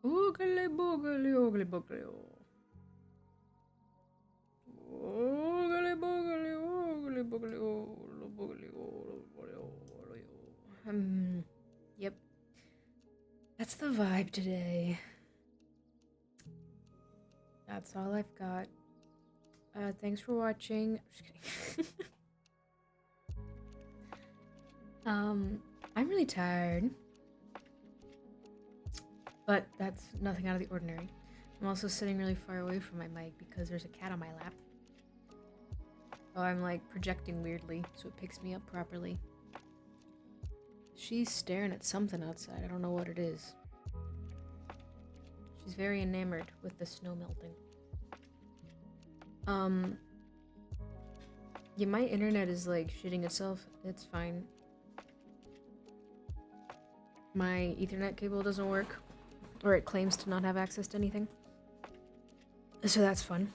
Oogly boogly oogly boogly oo. Oogly boogly oogly boogly oo boogly oo. Yep. That's the vibe today. That's all I've got. Thanks for watching. I'm just kidding. I'm really tired. But that's nothing out of the ordinary. I'm also sitting really far away from my mic because there's a cat on my lap. So I'm like projecting weirdly so it picks me up properly. She's staring at something outside. I don't know what it is. She's very enamored with the snow melting. Yeah, my internet is like shitting itself. It's fine. My Ethernet cable doesn't work. Or it claims to not have access to anything. So that's fun.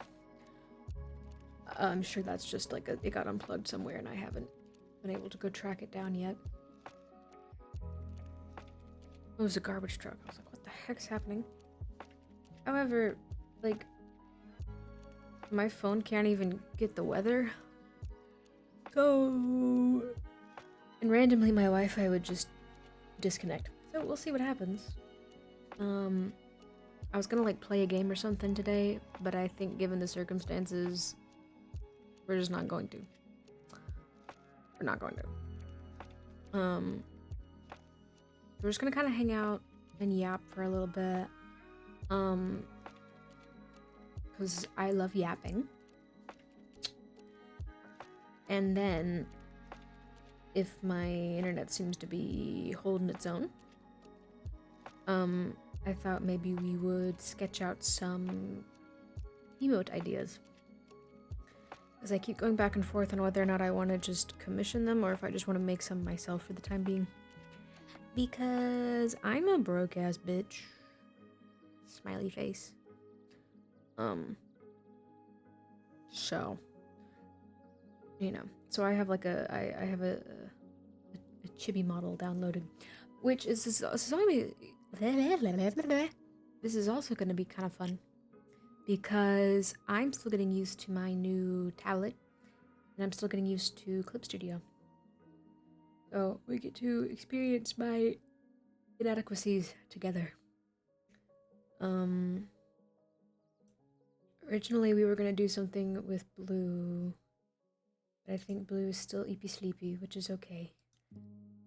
I'm sure that's just like it got unplugged somewhere and I haven't been able to go track it down yet. It was a garbage truck. I was like, what the heck's happening? However, like, my phone can't even get the weather. So... And randomly my Wi-Fi would just disconnect. So we'll see what happens. I was gonna like play a game or something today, but I think given the circumstances, we're just not going to. We're not going to. We're just gonna kind of hang out and yap for a little bit. Because I love yapping. And then, if my internet seems to be holding its own, I thought maybe we would sketch out some emote ideas. Because I keep going back and forth on whether or not I want to just commission them or if I just want to make some myself for the time being. Because I'm a broke ass bitch. Smiley face. So, you know. So I have like I have a chibi model downloaded, which is only. This is also going to be kind of fun because I'm still getting used to my new tablet and I'm still getting used to Clip Studio. So we get to experience my inadequacies together. Originally we were going to do something with Blue, but I think Blue is still eepy sleepy, which is okay.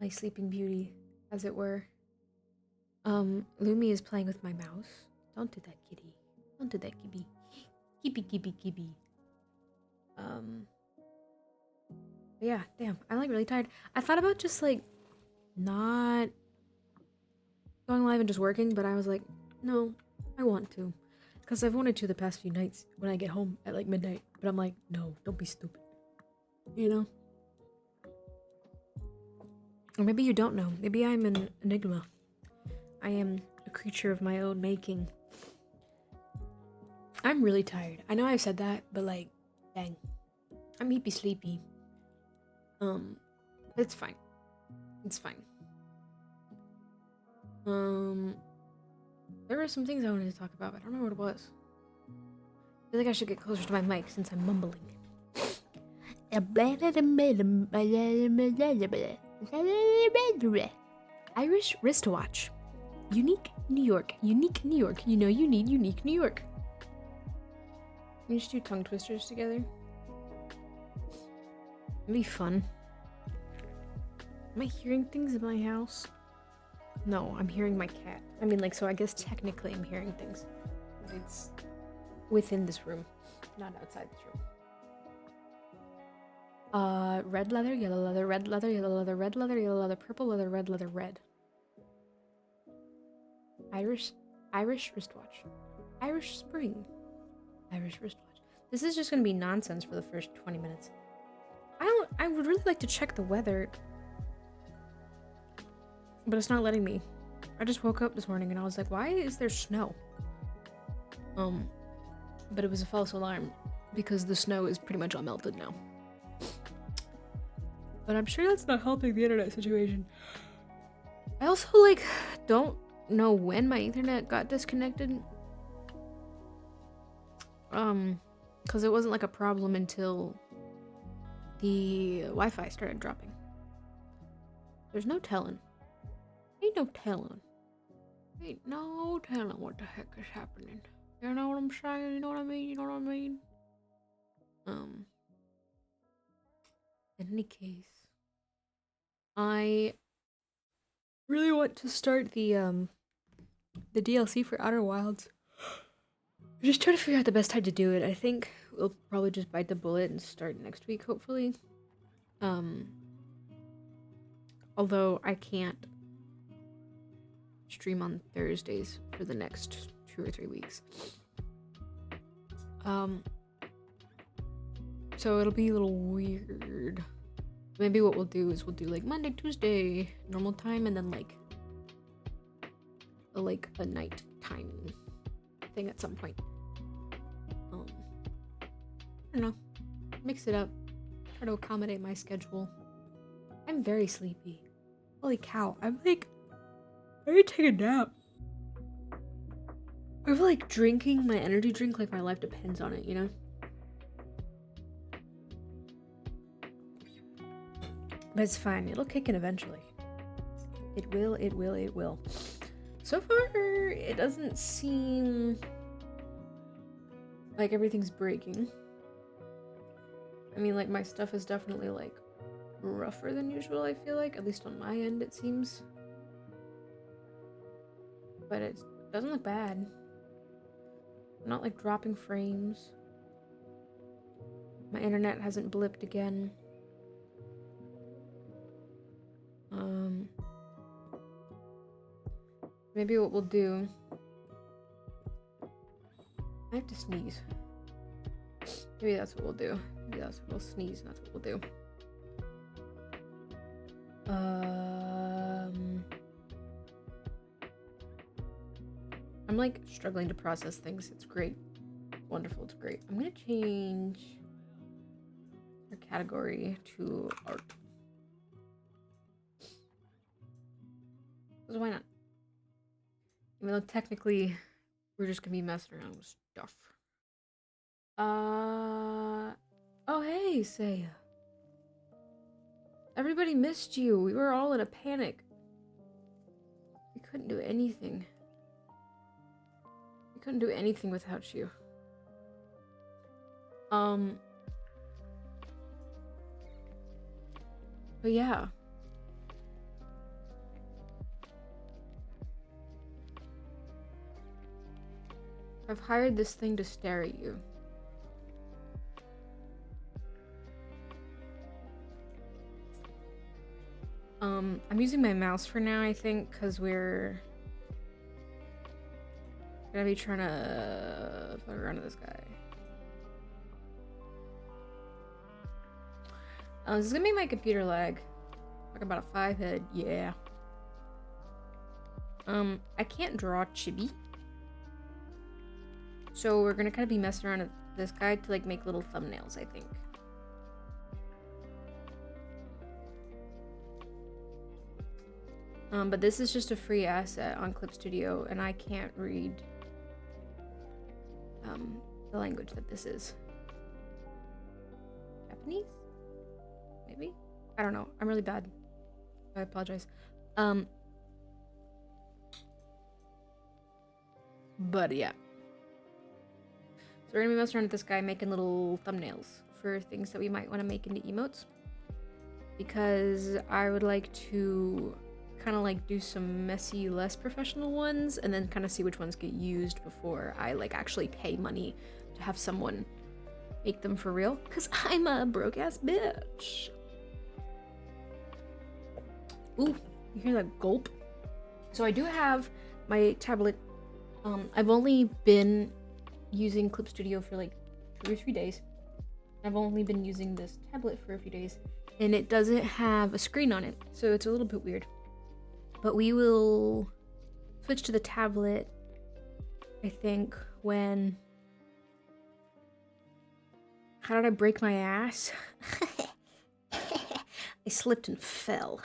My sleeping beauty, as it were. Lumi is playing with my mouse. Don't do that, kitty. Don't do that, kitty. Kitty. Yeah, damn. I'm like really tired. I thought about just like not going live and just working, but I was like, no, I want to. Because I've wanted to the past few nights when I get home at like midnight. But I'm like, no, don't be stupid. You know? Or maybe you don't know. Maybe I'm an enigma. I am a creature of my own making. I'm really tired. I know I've said that, but like, dang. I'm heapy sleepy. It's fine. It's fine. There were some things I wanted to talk about, but I don't remember what it was. I feel like I should get closer to my mic since I'm mumbling. Irish wristwatch. Unique New York. Unique New York. You know you need unique New York. Can you just do tongue twisters together? It'd be fun. Am I hearing things in my house? No, I'm hearing my cat. I mean, like, so I guess technically I'm hearing things. But it's within this room, not outside this room. Red leather, yellow leather, red leather, yellow leather, red leather, yellow leather, purple leather, red leather, red. Irish wristwatch. Irish spring. Irish wristwatch. This is just gonna be nonsense for the first 20 minutes. I would really like to check the weather, but it's not letting me. I just woke up this morning and I was like, why is there snow? But it was a false alarm because the snow is pretty much all melted now. But I'm sure that's not helping the internet situation. I also, like, don't know when my Ethernet got disconnected. Because it wasn't like a problem until the Wi-Fi started dropping. There's no telling. Ain't no telling. Ain't no telling what the heck is happening. You know what I'm saying? You know what I mean? You know what I mean? In any case, I really want to start the DLC for Outer Wilds. I'm just trying to figure out the best time to do it. I think we'll probably just bite the bullet and start next week, hopefully. Although I can't stream on Thursdays for the next 2 or 3 weeks. So it'll be a little weird. Maybe what we'll do is we'll do like Monday, Tuesday, normal time, and then like a night time thing at some point. I don't know. Mix it up. Try to accommodate my schedule. I'm very sleepy. Holy cow. I'm like, I need to take a nap. I feel like drinking my energy drink like my life depends on it, you know? But it's fine. It'll kick in eventually. It will, it will, it will. So far, it doesn't seem like everything's breaking. I mean, like, my stuff is definitely, like, rougher than usual, I feel like. At least on my end, it seems. But it doesn't look bad. I'm not, like, dropping frames. My internet hasn't blipped again. Maybe what we'll do... I have to sneeze. Maybe that's what we'll do. Maybe that's what we'll sneeze, and that's what we'll do. I'm like struggling to process things. It's great. Wonderful, it's great. I'm gonna change our category to art. Because why not? Even though technically we're just gonna be messing around with stuff. Oh hey, Saya. Everybody missed you. We were all in a panic. We couldn't do anything. We couldn't do anything without you. But yeah. I've hired this thing to stare at you. I'm using my mouse for now, I think, because we're gonna be trying to fuck around with this guy. This is gonna make my computer lag. Talk about a 5-head, yeah. I can't draw chibi. So we're gonna kind of be messing around with this guy to like make little thumbnails, I think. But this is just a free asset on Clip Studio, and I can't read the language that this is. Japanese? Maybe? I don't know. I'm really bad. I apologize. But yeah. So we're gonna be messing around with this guy, making little thumbnails for things that we might want to make into emotes. Because I would like to kind of like do some messy, less professional ones, and then kind of see which ones get used before I like actually pay money to have someone make them for real. Because I'm a broke ass bitch. Ooh, you hear that gulp? So I do have my tablet. I've only been using Clip Studio for like 2 or 3 days. I've only been using this tablet for a few days, and it doesn't have a screen on it, so it's a little bit weird. But we will switch to the tablet, I think, when... How did I break my ass? I slipped and fell.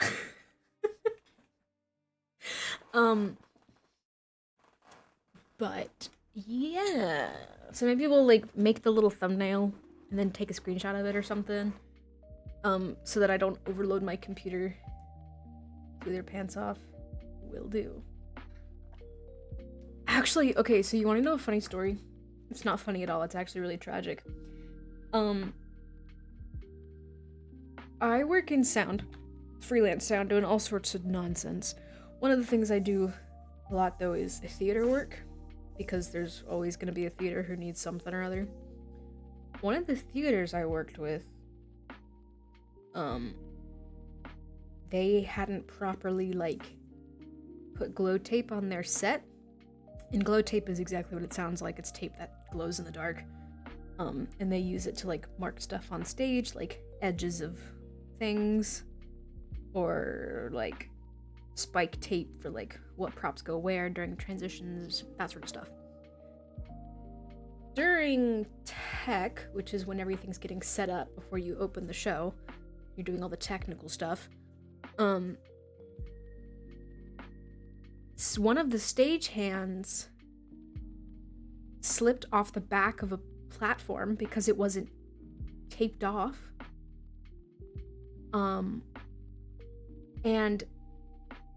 But yeah, so maybe we'll like make the little thumbnail and then take a screenshot of it or something, so that I don't overload my computer. Do their pants off. Will do. Actually, okay, so you want to know a funny story? It's not funny at all. It's actually really tragic. I work in sound, freelance sound, doing all sorts of nonsense. One of the things I do a lot though is theater work, because there's always going to be a theater who needs something or other. One of the theaters I worked with, they hadn't properly like put glow tape on their set. And glow tape is exactly what it sounds like. It's tape that glows in the dark. And they use it to like mark stuff on stage, like edges of things, or like spike tape for like what props go where during transitions, that sort of stuff. During tech, which is when everything's getting set up before you open the show, you're doing all the technical stuff. One of the stagehands slipped off the back of a platform because it wasn't taped off. And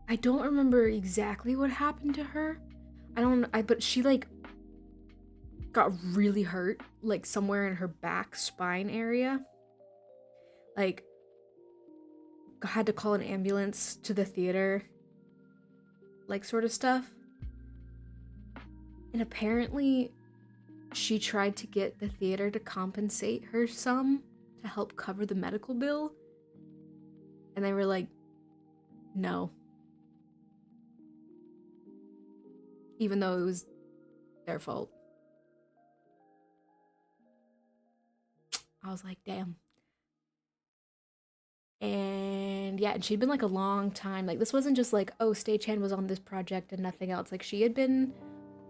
I don't remember exactly what happened to her. But she like got really hurt, like somewhere in her back spine area. Like, had to call an ambulance to the theater, like sort of stuff. And apparently she tried to get the theater to compensate her some to help cover the medical bill. And they were like, no. Even though it was their fault. I was like, damn. And yeah, and she'd been like a long time. Like, this wasn't just like, oh, stagehand was on this project and nothing else. Like, she had been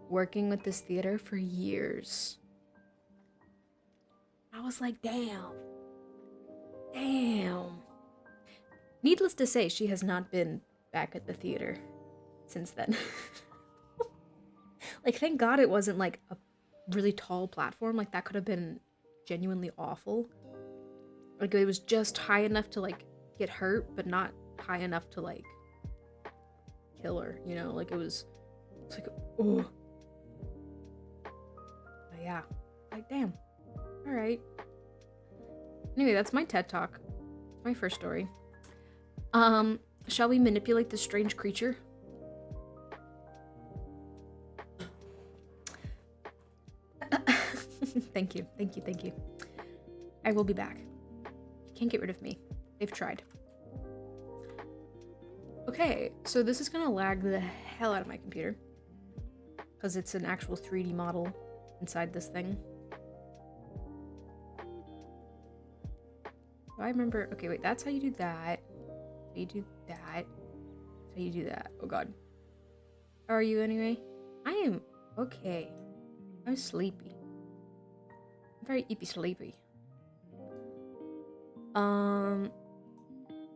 working with this theater for years. I was like, damn. Damn. Needless to say, she has not been back at the theater since then. Like, thank God it wasn't like a really tall platform. Like, that could have been genuinely awful. Like, it was just high enough to like get hurt, but not high enough to like kill her, you know? Like, it's like, oh. But yeah, like, damn. All right. Anyway, that's my TED Talk. My first story. Shall we manipulate this strange creature? Thank you. I will be back. You can't get rid of me. They've tried. Okay, so this is gonna lag the hell out of my computer, because it's an actual 3D model inside this thing. Do I remember? Okay, wait, that's how you do that. You do that. That's how you do that. Oh god. How are you anyway? I am okay. I'm sleepy. I'm very ippy sleepy.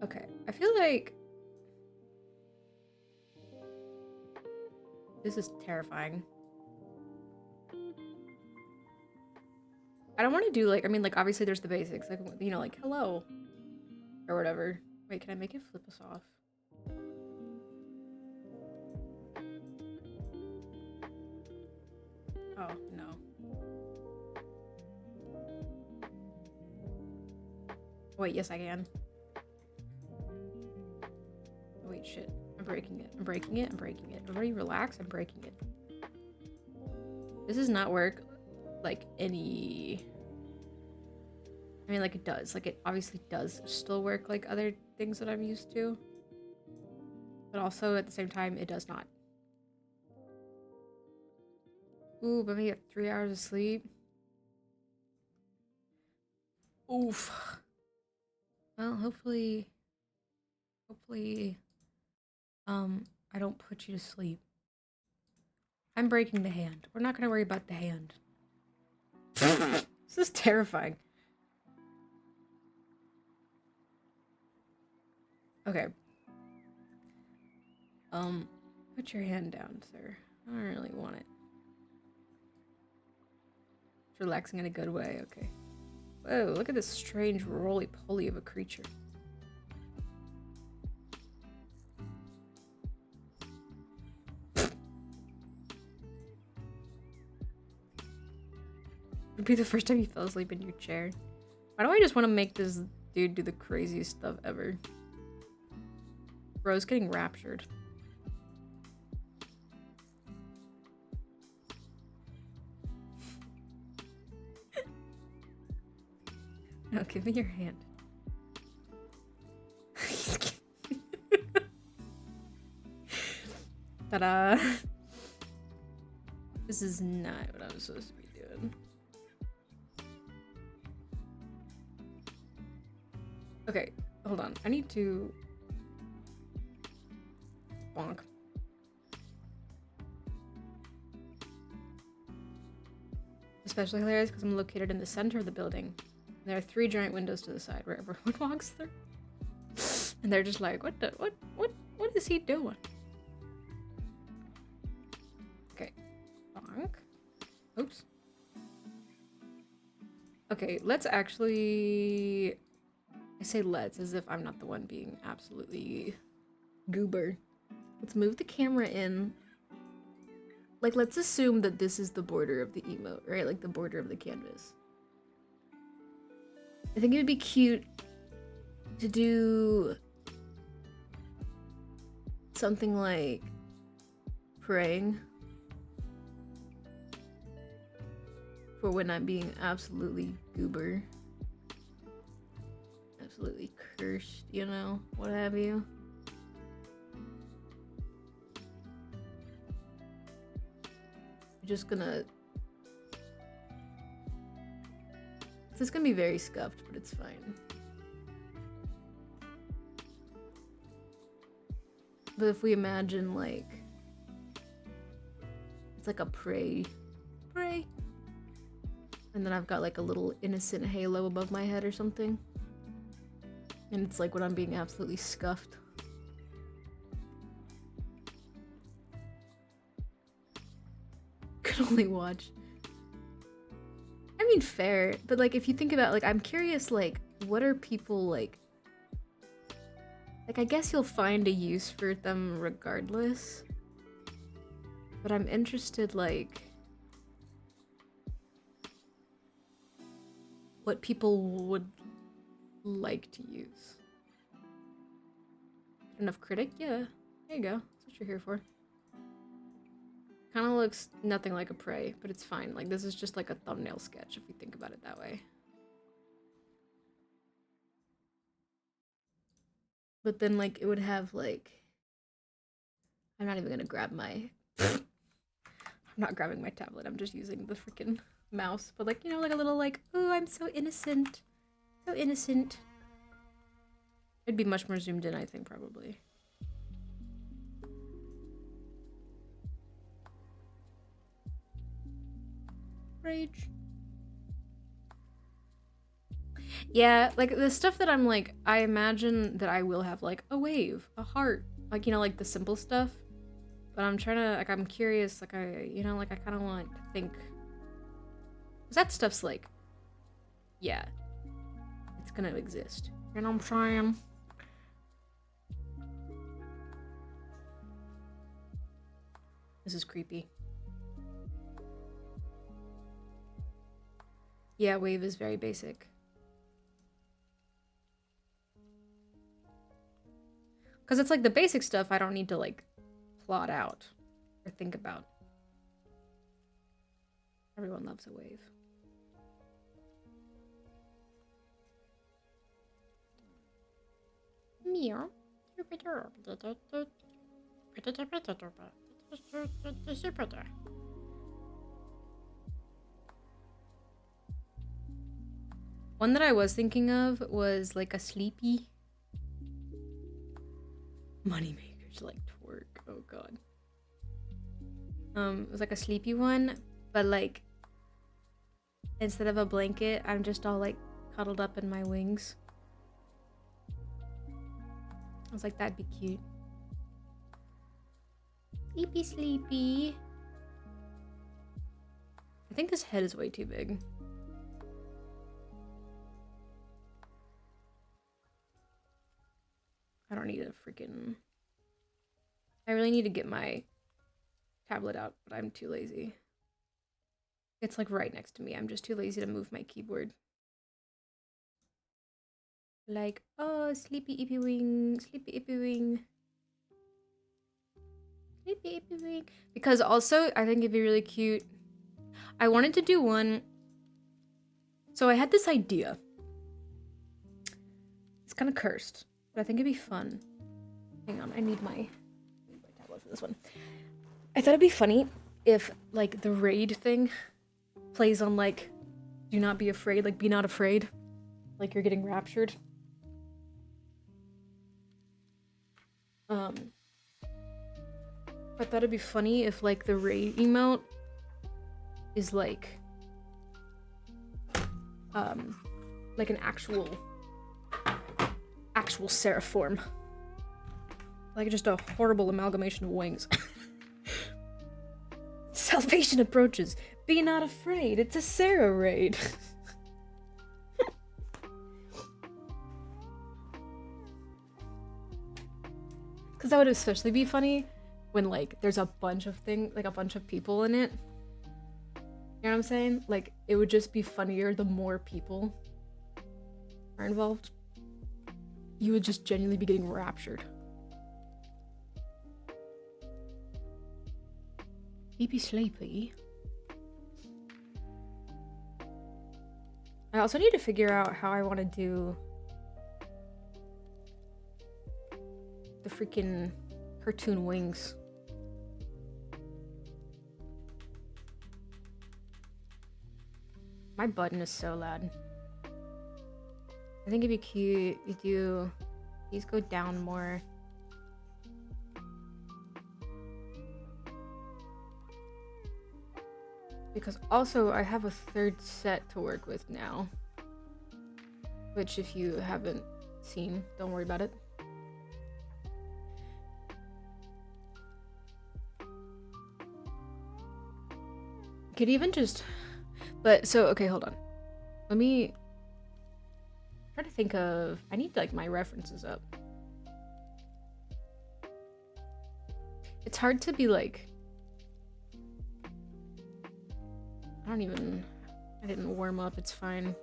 Okay. I feel like this is terrifying. I don't want to do like, I mean, like, obviously there's the basics, like, you know, like, hello, or whatever. Wait, can I make it flip us off? Oh, no. Wait, yes I can. Oh, wait, shit. I'm breaking it. Everybody relax, I'm breaking it. This does not work like any... I mean, like, it does. Like, it obviously does still work like other things that I'm used to. But also, at the same time, it does not. Ooh, but maybe get 3 hours of sleep. Oof. Well, hopefully, I don't put you to sleep. I'm breaking the hand. We're not gonna worry about the hand. This is terrifying. Okay. Put your hand down, sir. I don't really want it. relaxing in a good way. Okay. Whoa, look at this strange roly-poly of a creature. It'd be the first time you fell asleep in your chair. Why do I just want to make this dude do the craziest stuff ever? Bro's getting raptured. No, give me your hand. Ta-da! This is not what I'm supposed to be doing. Okay, hold on. I need to... Bonk. Especially hilarious because I'm located in the center of the building. There are 3 giant windows to the side where everyone walks through. And they're just like, what is he doing? Okay. Bonk. Oops. Okay, let's actually... I say let's as if I'm not the one being absolutely goober. Let's move the camera in. Like, let's assume that this is the border of the emote, right? Like the border of the canvas. I think it would be cute to do something like praying for when I'm being absolutely goober. Absolutely cursed, you know, what have you. I'm just gonna... This is gonna be very scuffed, but it's fine. But if we imagine, like, it's like a pray. And then I've got like a little innocent halo above my head or something. And it's like when I'm being absolutely scuffed. Could only watch. I mean, fair, but like if you think about, like, I'm curious, like, what are people like I guess you'll find a use for them regardless, but I'm interested, like, what people would like to use. Enough critic? Yeah, there you go, that's what you're here for. Kind of looks nothing like a prey, but it's fine. Like, this is just like a thumbnail sketch if you think about it that way. But then, like, it would have, like... I'm not even gonna grab my... I'm not grabbing my tablet, I'm just using the freaking mouse. But, like, you know, like a little, like, oh, I'm so innocent. So innocent. It'd be much more zoomed in, I think, probably. Rage. Yeah, like the stuff that I'm like, I imagine that I will have like a wave, a heart, like, you know, like the simple stuff. But I'm trying to, like, I'm curious, like, you know, like I kind of want to think, cause that stuff's like, yeah, it's gonna exist. You know what I'm saying? This is creepy. Yeah, wave is very basic. Because it's like the basic stuff I don't need to like plot out or think about. Everyone loves a wave. Meow. One that I was thinking of was like a sleepy moneymakers, like twerk. Oh god. It was like a sleepy one, but like instead of a blanket, I'm just all like cuddled up in my wings. I was like, that'd be cute. Sleepy, sleepy. I think this head is way too big. I don't need a freaking... I really need to get my tablet out, but I'm too lazy. It's like right next to me. I'm just too lazy to move my keyboard. Like, oh, sleepy ippy wing, sleepy ippy wing. Sleepy ippy wing. Because also, I think it'd be really cute. I wanted to do one. So I had this idea. It's kind of cursed, but I think it'd be fun. Hang on, I need my tablet for this one. I thought it'd be funny if, like, the raid thing plays on, like, do not be afraid, like, be not afraid. Like you're getting raptured. I thought it'd be funny if, like, the raid emote is, like an actual seraph form. Like, just a horrible amalgamation of wings. Salvation approaches. Be not afraid. It's a Sarah raid. Because that would especially be funny when, like, there's a bunch of a bunch of people in it. You know what I'm saying? Like, it would just be funnier the more people are involved. You would just genuinely be getting raptured. Sleepy sleepy. I also need to figure out how I want to do the freaking cartoon wings. My button is so loud. I think it'd be cute if these go down more. Because also I have a third set to work with now. Which, if you haven't seen, don't worry about it. Could even just... But, so, okay, hold on. Let me... try to think of... I need, like, my references up. It's hard to be, like... I didn't warm up, it's fine.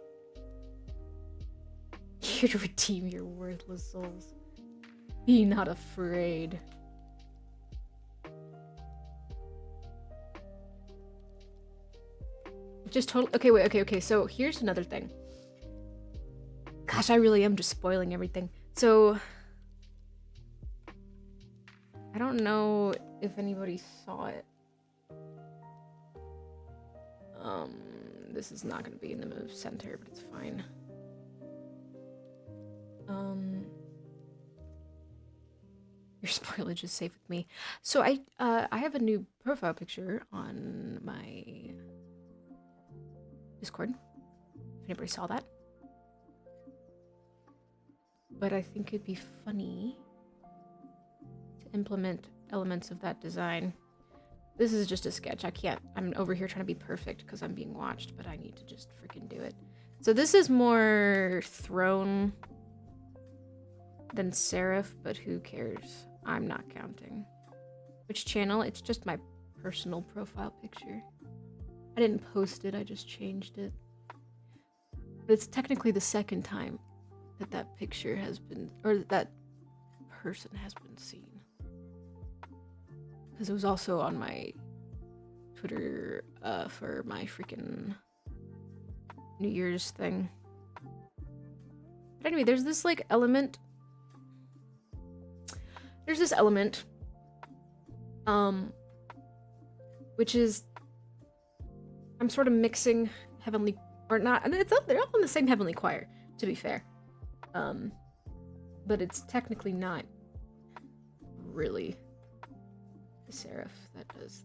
Here to redeem your worthless souls. Be not afraid. Just total... Okay, wait, okay, so here's another thing. Gosh, I really am just spoiling everything. So... I don't know if anybody saw it. This is not gonna be in the move center, but it's fine. Your spoilage is safe with me. So I have a new profile picture on my Discord. If anybody saw that. But I think it'd be funny to implement elements of that design. This is just a sketch. I'm over here trying to be perfect because I'm being watched, but I need to just freaking do it. So this is more throne than serif, but who cares? I'm not counting. Which channel? It's just my personal profile picture. I didn't post it, I just changed it. But it's technically the second time that that picture has been, or that person has been seen. Because it was also on my Twitter for my freaking New Year's thing. But anyway, there's this like element. There's this element, which is, I'm sort of mixing heavenly, or not, and they're all in the same heavenly choir, to be fair. But it's technically not really the serif that does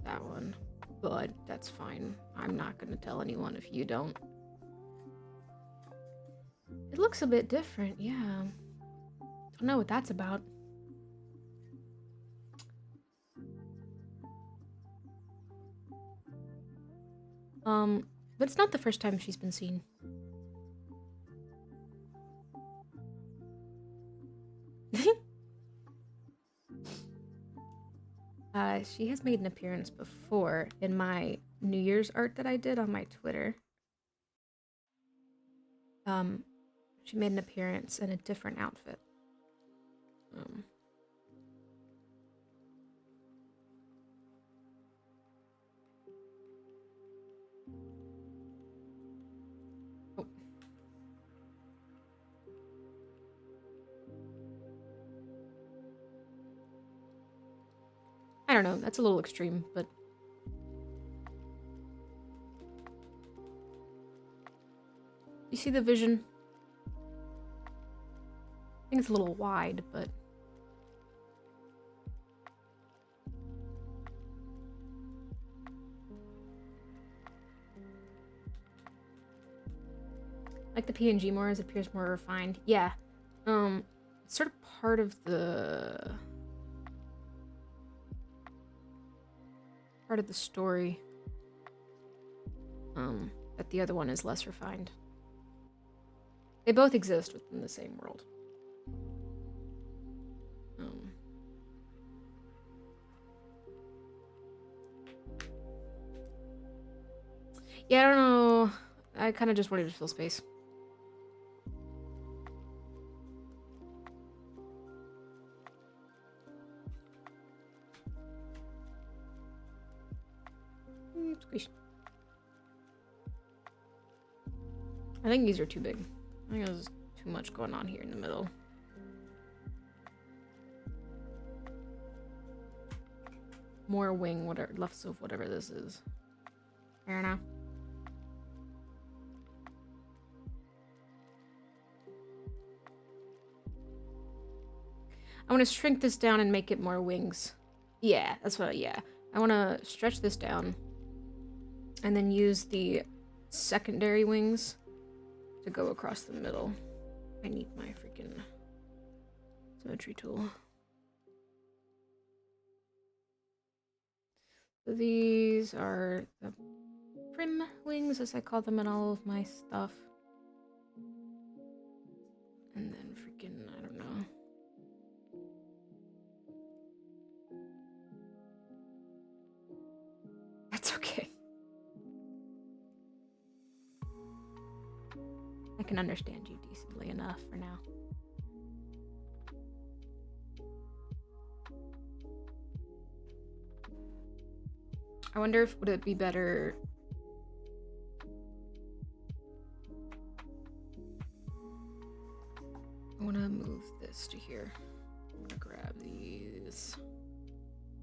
that one, but that's fine. I'm not gonna tell anyone if you don't. It looks a bit different, yeah. Don't know what that's about. But it's not the first time she's been seen. She has made an appearance before in my New Year's art that I did on my Twitter. She made an appearance in a different outfit. Oh. I don't know, that's a little extreme, but you see the vision? I think it's a little wide, but like the PNG more as it appears more refined. Yeah. It's sort of part of the story. That the other one is less refined. They both exist within the same world. Yeah, I don't know. I kind of just wanted to fill space. Squish. I think these are too big. I think there's too much going on here in the middle. More wing, whatever, left of whatever this is. Fair enough. I want to shrink this down and make it more wings. Yeah, that's what, yeah. I want to stretch this down and then use the secondary wings to go across the middle. I need my freaking symmetry tool. So these are the prim wings, as I call them in all of my stuff. And then freaking, I don't know. That's okay. I can understand you decently enough for now. I wonder if would it be better. I want to move this to here. I'm gonna grab these.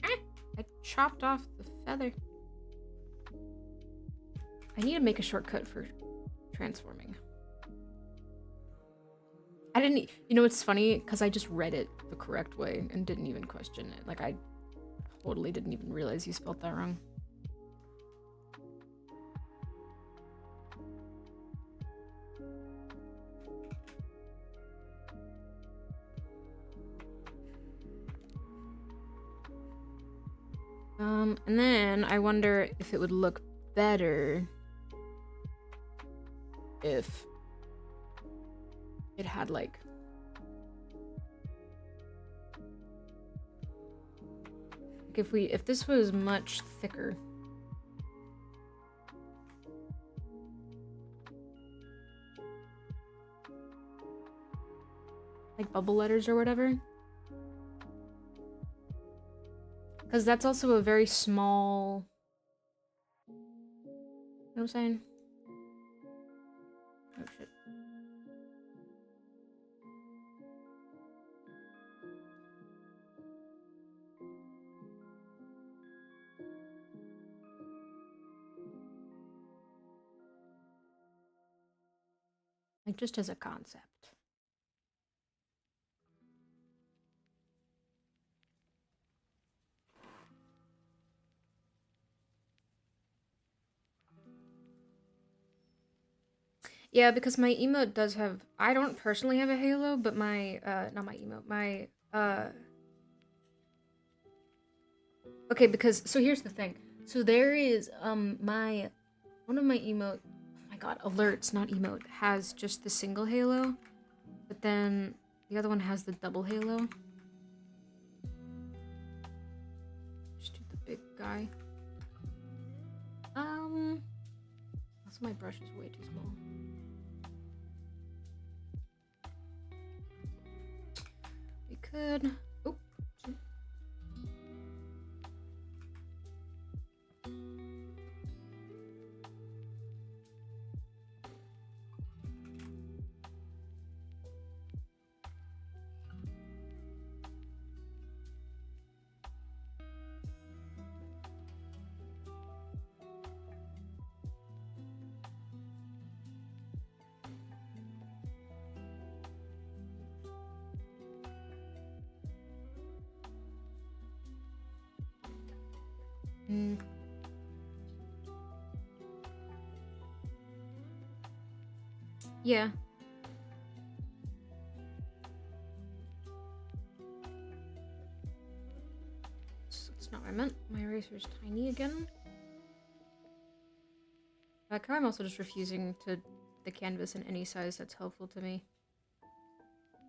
I chopped off the feather. I need to make a shortcut for transforming. I didn't, you know, it's funny because I just read it the correct way and didn't even question it. Like, I totally didn't even realize you spelled that wrong. And then I wonder if it would look better if it had like if this was much thicker. Like bubble letters or whatever. Because that's also a very small... You know what I'm saying? Oh shit. Like just as a concept. Yeah, because my emote does have... I don't personally have a halo, but my... not my emote. My... Okay, because... So here's the thing. So there is, my One of my emote, oh my god, alerts, not emote, has just the single halo, but then the other one has the double halo. Just do the big guy. Also my brush is way too small. We could, oh, yeah. That's not what I meant. My eraser's tiny again. I'm also just refusing to the canvas in any size that's helpful to me.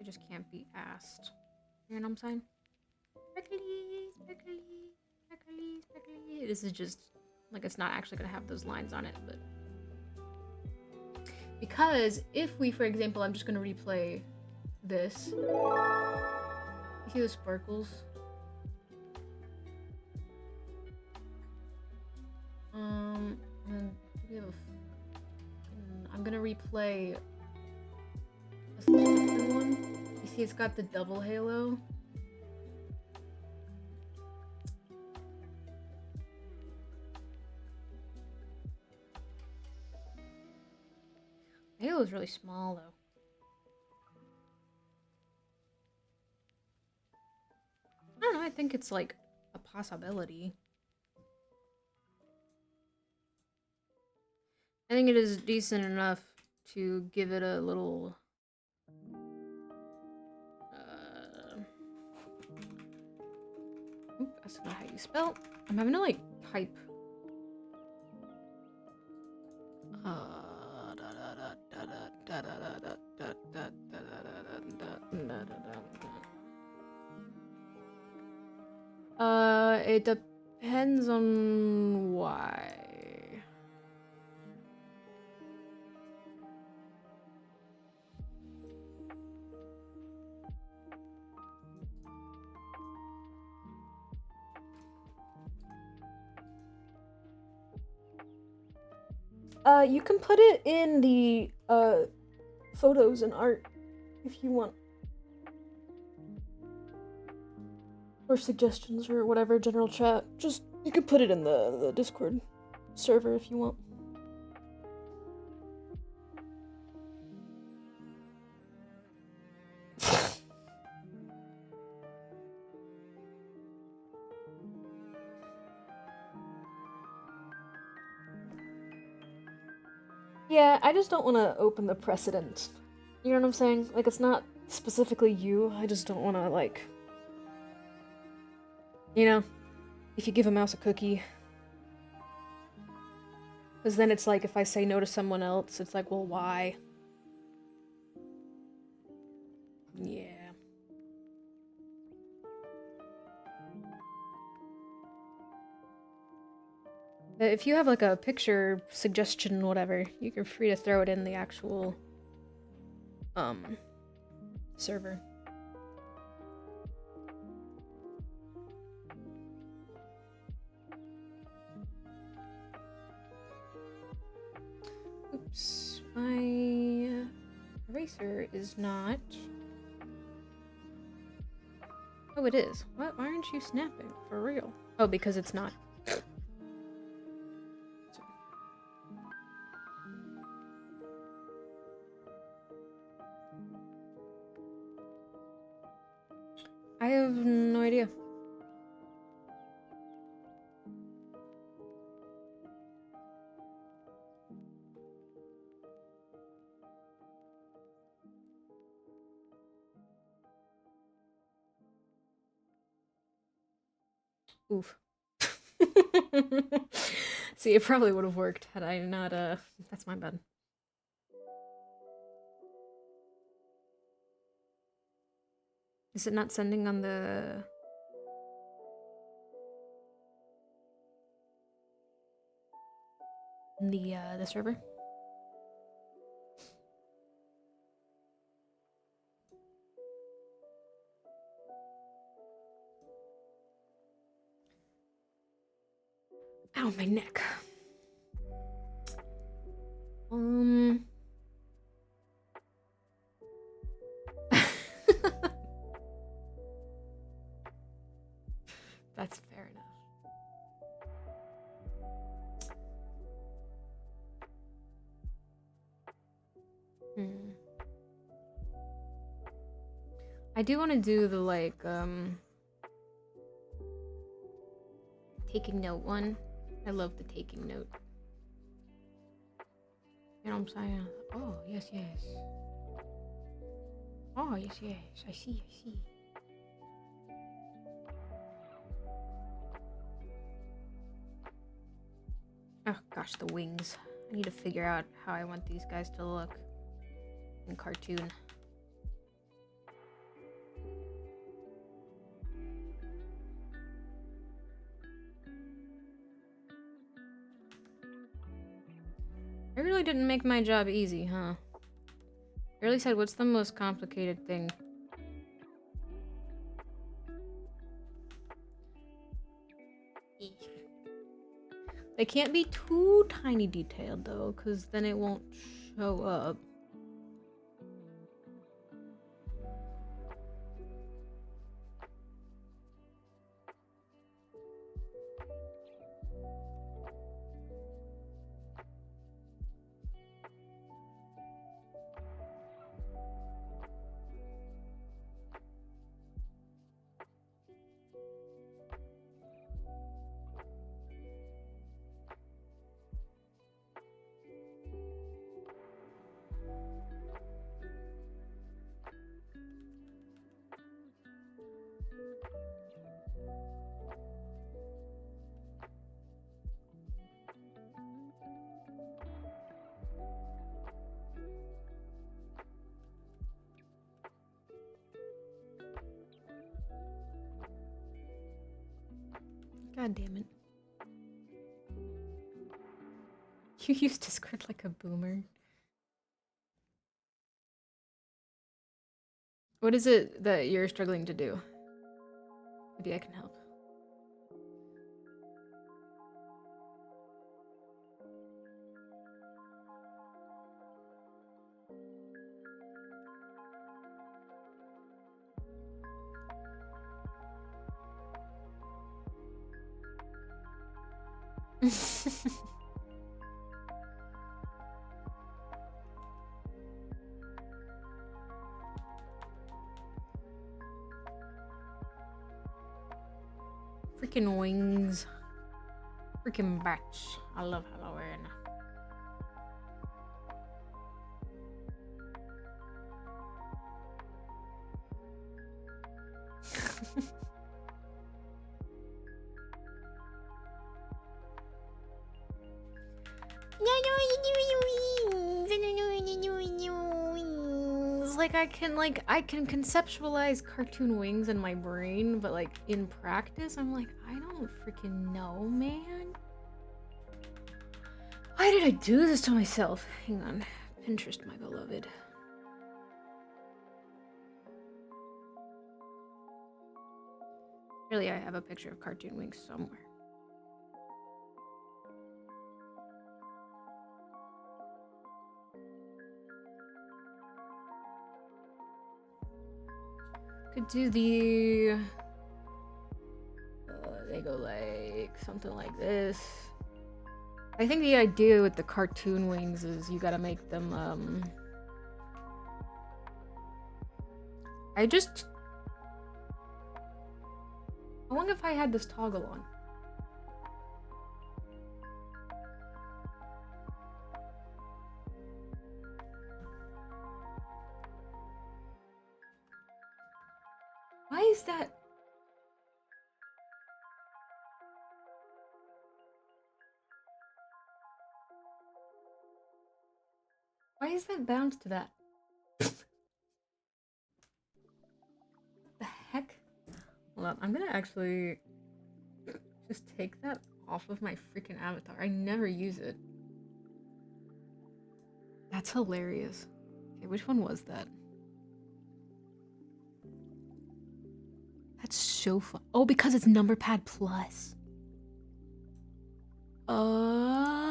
I just can't be asked. You know what I'm saying? Sparkly, sparkly, sparkly, sparkly. This is just, like, it's not actually gonna have those lines on it, but... Because if we, for example, I'm just gonna replay this. You see the sparkles? And we have I'm gonna replay a subscription one. You see it's got the double halo. The halo is really small though. I don't know, I think it's like a possibility. I think it is decent enough to give it a little... Oop, that's not how you spell. I'm having to like type. It depends on why. You can put it in the photos and art if you want. Or suggestions or whatever, general chat. Just, you could put it in the Discord server if you want. Yeah, I just don't want to open the precedent. You know what I'm saying? Like, it's not specifically you, I just don't want to, like... You know? If you give a mouse a cookie. Because then it's like, if I say no to someone else, it's like, well, why? Yeah. If you have, like, a picture suggestion, whatever, you can free to throw it in the actual, server. Oops, my eraser is not... Oh, it is. What? Why aren't you snapping? For real? Oh, because it's not. I have no idea. Oof. See, it probably would have worked had I not, that's my bad. Is it not sending on the... the server? Ow, my neck. That's fair enough. I do want to do the, like, taking note one. I love the taking note. You know what I'm saying? Oh, yes, yes. Oh, yes, yes. I see, I see. Oh, gosh, the wings. I need to figure out how I want these guys to look in cartoon. I really didn't make my job easy, huh? I really said, what's the most complicated thing? They can't be too tiny detailed, though, because then it won't show up. God damn it. You used to squirt like a boomer. What is it that you're struggling to do? Maybe I can help. Freaking wings. Freaking bats. I love Halloween. Like I can conceptualize cartoon wings in my brain, but like in practice, I'm like, I don't freaking know, man. Why did I do this to myself? Hang on. Pinterest, my beloved. Really, I have a picture of cartoon wings somewhere. Could do the... they go like something like this. I think the idea with the cartoon wings is you gotta make them, I wonder if I had this toggle on. Why is that? Why is that bound to that? What the heck? Hold on, I'm gonna actually just take that off of my freaking avatar. I never use it. That's hilarious. Okay, which one was that? That's so fun. Oh, because it's number pad plus. Oh.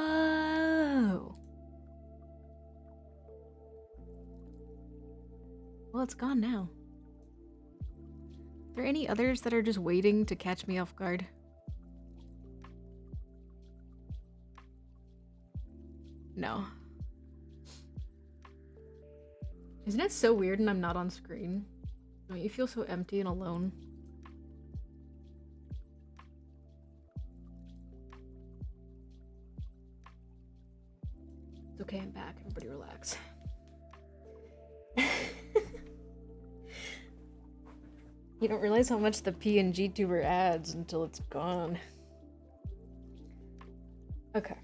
Well, it's gone now. Are there any others that are just waiting to catch me off guard? No. Isn't it so weird and I'm not on screen? Don't you feel so empty and alone? It's okay, I'm back. Everybody relax. You don't realize how much the PNG tuber adds until it's gone. Okay.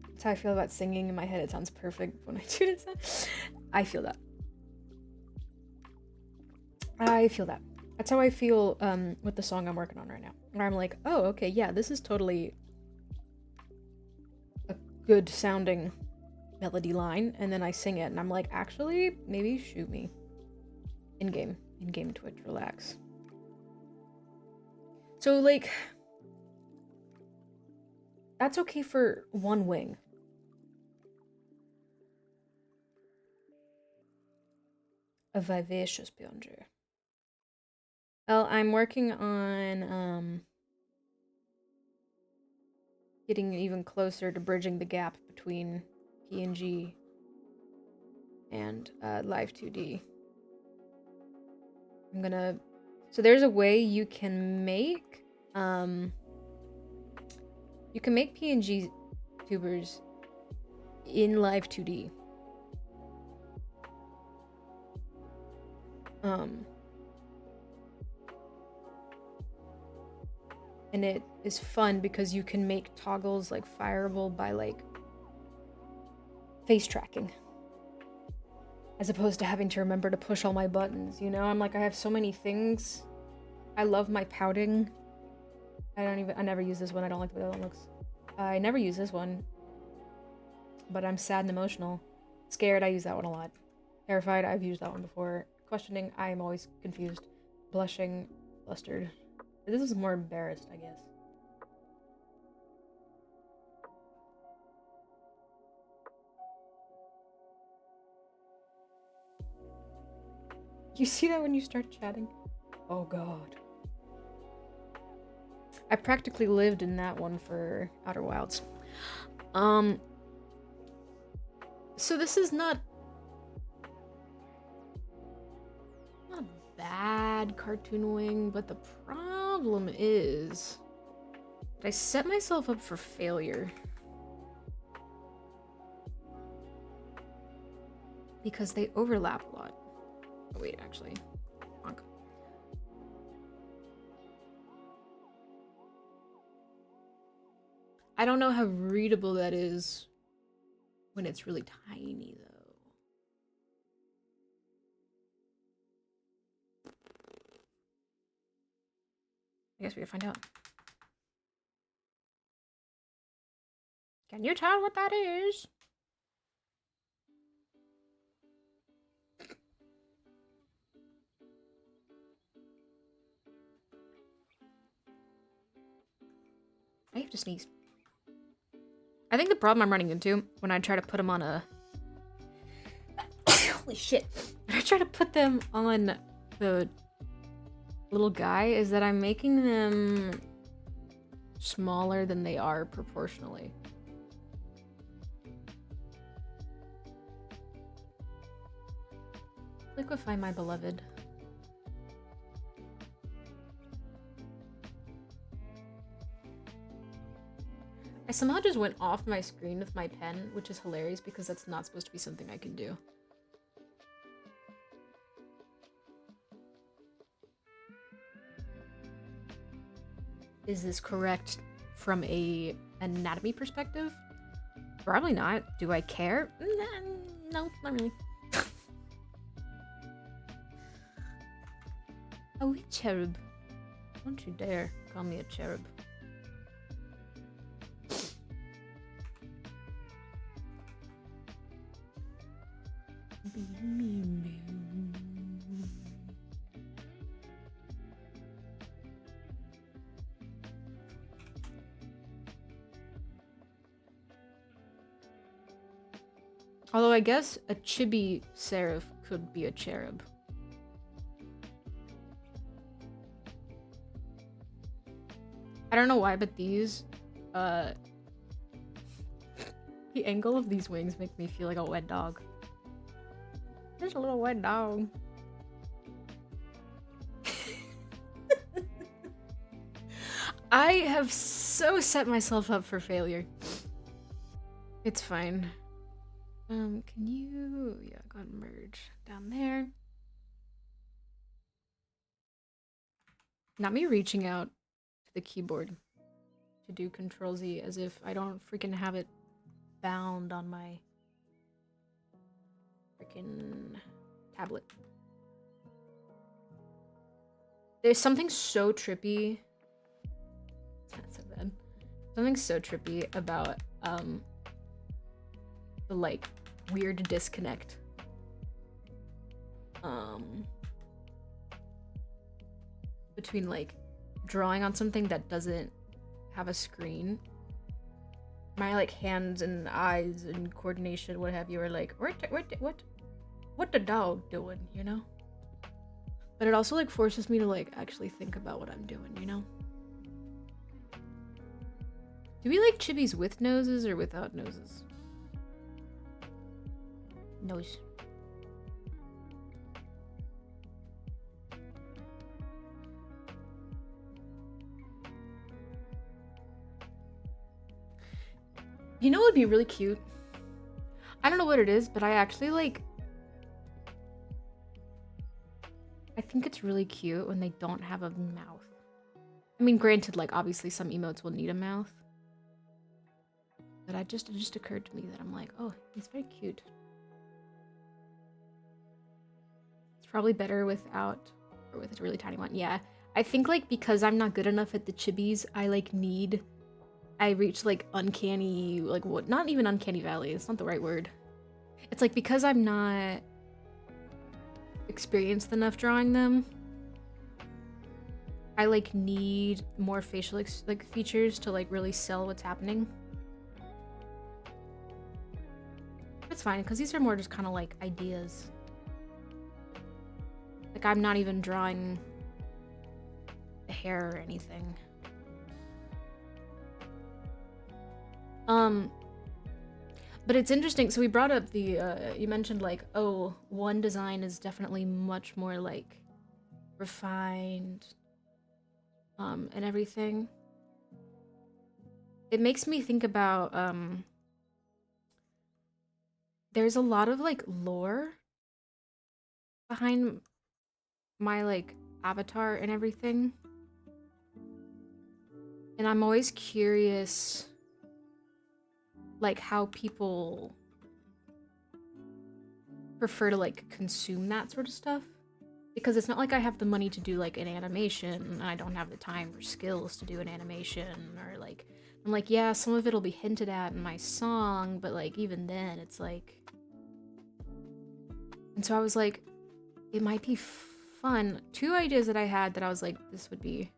That's how I feel about singing. In my head, it sounds perfect. When I do it, I feel that. I feel that. That's how I feel with the song I'm working on right now. Where I'm like, oh, okay, yeah, this is totally a good sounding melody line. And then I sing it and I'm like, actually, maybe shoot me. In-game Twitch, relax. So, like, that's okay for one wing. A vivacious plunger. Well, I'm working on getting even closer to bridging the gap between PNG and Live 2D. I'm gonna... So there's a way you can make... you can make PNG tubers in Live 2D. And it is fun because you can make toggles like fireable by like face tracking. As opposed to having to remember to push all my buttons, you know? I'm like, I have so many things. I love my pouting. I never use this one. I don't like the way that one looks. I never use this one. But I'm sad and emotional. Scared, I use that one a lot. Terrified, I've used that one before. Questioning, I am always confused. Blushing, flustered. This is more embarrassed, I guess. You see that when you start chatting? Oh god. I practically lived in that one for Outer Wilds. So this is not bad cartoon wing, but the problem is I set myself up for failure. Because they overlap a lot. Oh wait, actually. Bonk. I don't know how readable that is when it's really tiny, though. I guess we gotta find out. Can you tell what that is? I have to sneeze. I think the problem I'm running into when I try to put them on a... Holy shit. When I try to put them on the little guy is that I'm making them smaller than they are proportionally. Liquefy my beloved. I somehow just went off my screen with my pen, which is hilarious because that's not supposed to be something I can do. Is this correct from a anatomy perspective? Probably not. Do I care? No, not really. A wee cherub. Don't you dare call me a cherub. Although I guess a chibi serif could be a cherub. I don't know why, but these, the angle of these wings make me feel like a wet dog. There's a little wet dog. I have so set myself up for failure. It's fine. Can you... Yeah, go ahead and merge down there. Not me reaching out to the keyboard to do Control Z as if I don't freaking have it bound on my freaking tablet. There's something so trippy. It's not so bad. Something so trippy about the like weird disconnect between like drawing on something that doesn't have a screen. My like hands and eyes and coordination, what have you, are like what the dog doing, you know? But it also like forces me to like actually think about what I'm doing, you know? Do we like chibis with noses or without noses? Nose. You know what would be really cute? I don't know what it is, but I actually like... I think it's really cute when they don't have a mouth. I mean, granted, like, obviously some emotes will need a mouth. But it just occurred to me that I'm like, oh, he's very cute. It's probably better without, or with a really tiny one. Yeah, I think, like, because I'm not good enough at the chibis, I reach, like, uncanny, like, what? Not even uncanny valley. It's not the right word. It's, like, because I'm not experienced enough drawing them, I, like, need more facial, like, features to, like, really sell what's happening. It's fine, because these are more just kind of, like, ideas. Like, I'm not even drawing the hair or anything. But it's interesting. So we brought up the, you mentioned like, oh, one design is definitely much more like refined, and everything. It makes me think about, there's a lot of like lore behind my like avatar and everything. And I'm always curious like how people prefer to like consume that sort of stuff, because it's not like I have the money to do like an animation and I don't have the time or skills to do an animation, or like I'm like, yeah, some of it'll be hinted at in my song, but like even then it's like, and so I was like, it might be fun. Two ideas that I had that I was like, this would be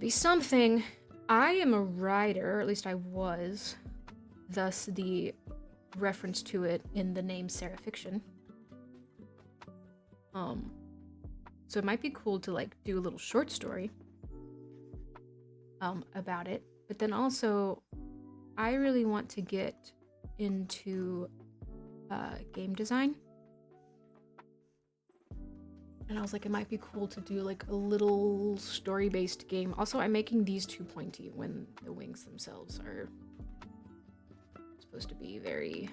something. I am a writer, or at least I was, thus the reference to it in the name Serafiction. So it might be cool to like do a little short story about it, but then also I really want to get into game design. And I was like, it might be cool to do like a little story-based game. Also, I'm making these too pointy when the wings themselves are supposed to be very...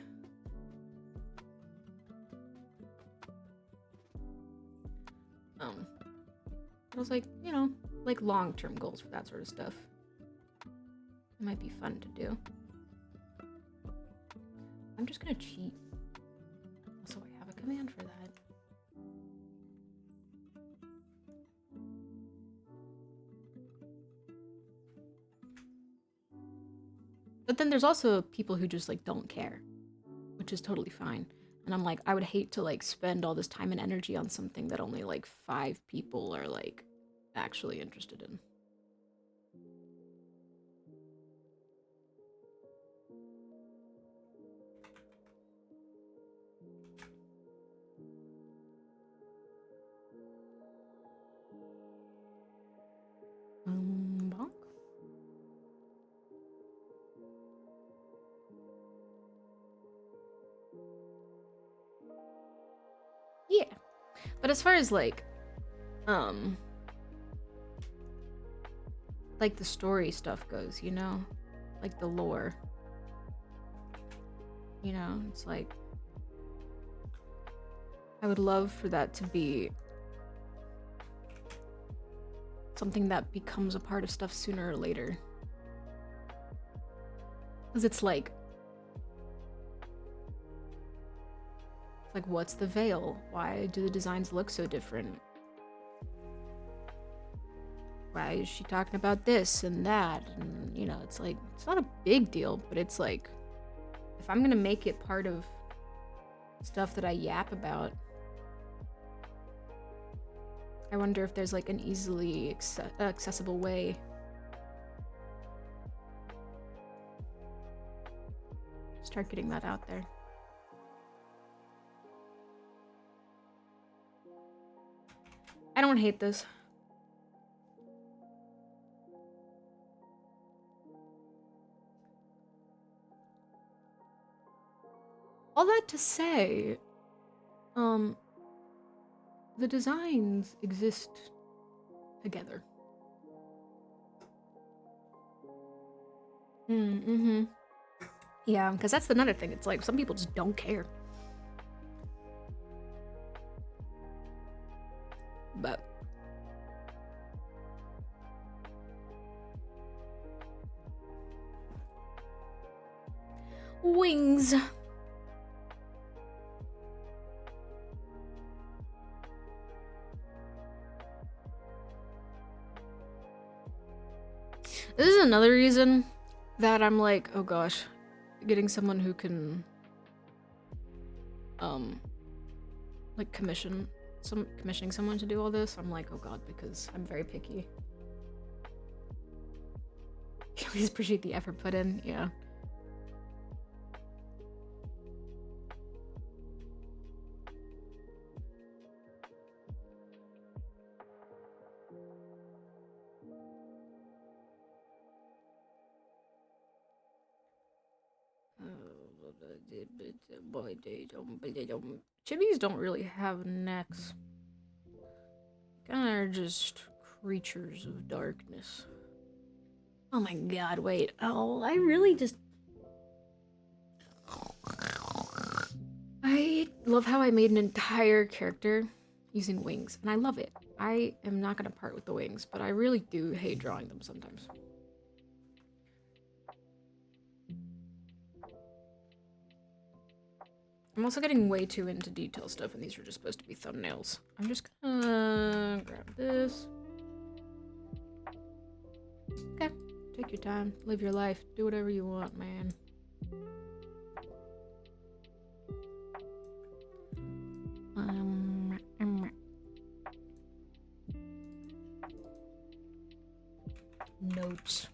I was like, you know, like long-term goals for that sort of stuff. It might be fun to do. I'm just gonna cheat. Also, I have a command for that. But then there's also people who just like don't care, which is totally fine. And I'm like, I would hate to like spend all this time and energy on something that only like 5 people are like actually interested in. Bonk. Yeah. But as far as like the story stuff goes, you know? Like the lore. You know, it's like I would love for that to be something that becomes a part of stuff sooner or later. Because it's like, what's the veil? Why do the designs look so different? Why is she talking about this and that? And, you know, it's like, it's not a big deal, but it's like, if I'm gonna make it part of stuff that I yap about, I wonder if there's like an easily accessible way. Start getting that out there. I don't hate this. All that to say, the designs exist together. Mm-hmm. Yeah, because that's another thing. It's like some people just don't care. But wings. This is another reason that I'm like, oh gosh, getting someone who can like commissioning someone to do all this. I'm like, oh god, because I'm very picky. Please appreciate the effort put in. Yeah. Chibis don't really have necks. Kinda are just creatures of darkness. Oh my god, wait. Oh, I really just... I love how I made an entire character using wings, and I love it. I am not gonna part with the wings, but I really do hate drawing them sometimes. I'm also getting way too into detail stuff, and these are just supposed to be thumbnails. I'm just gonna grab this. Okay, take your time, live your life, do whatever you want, man. Notes.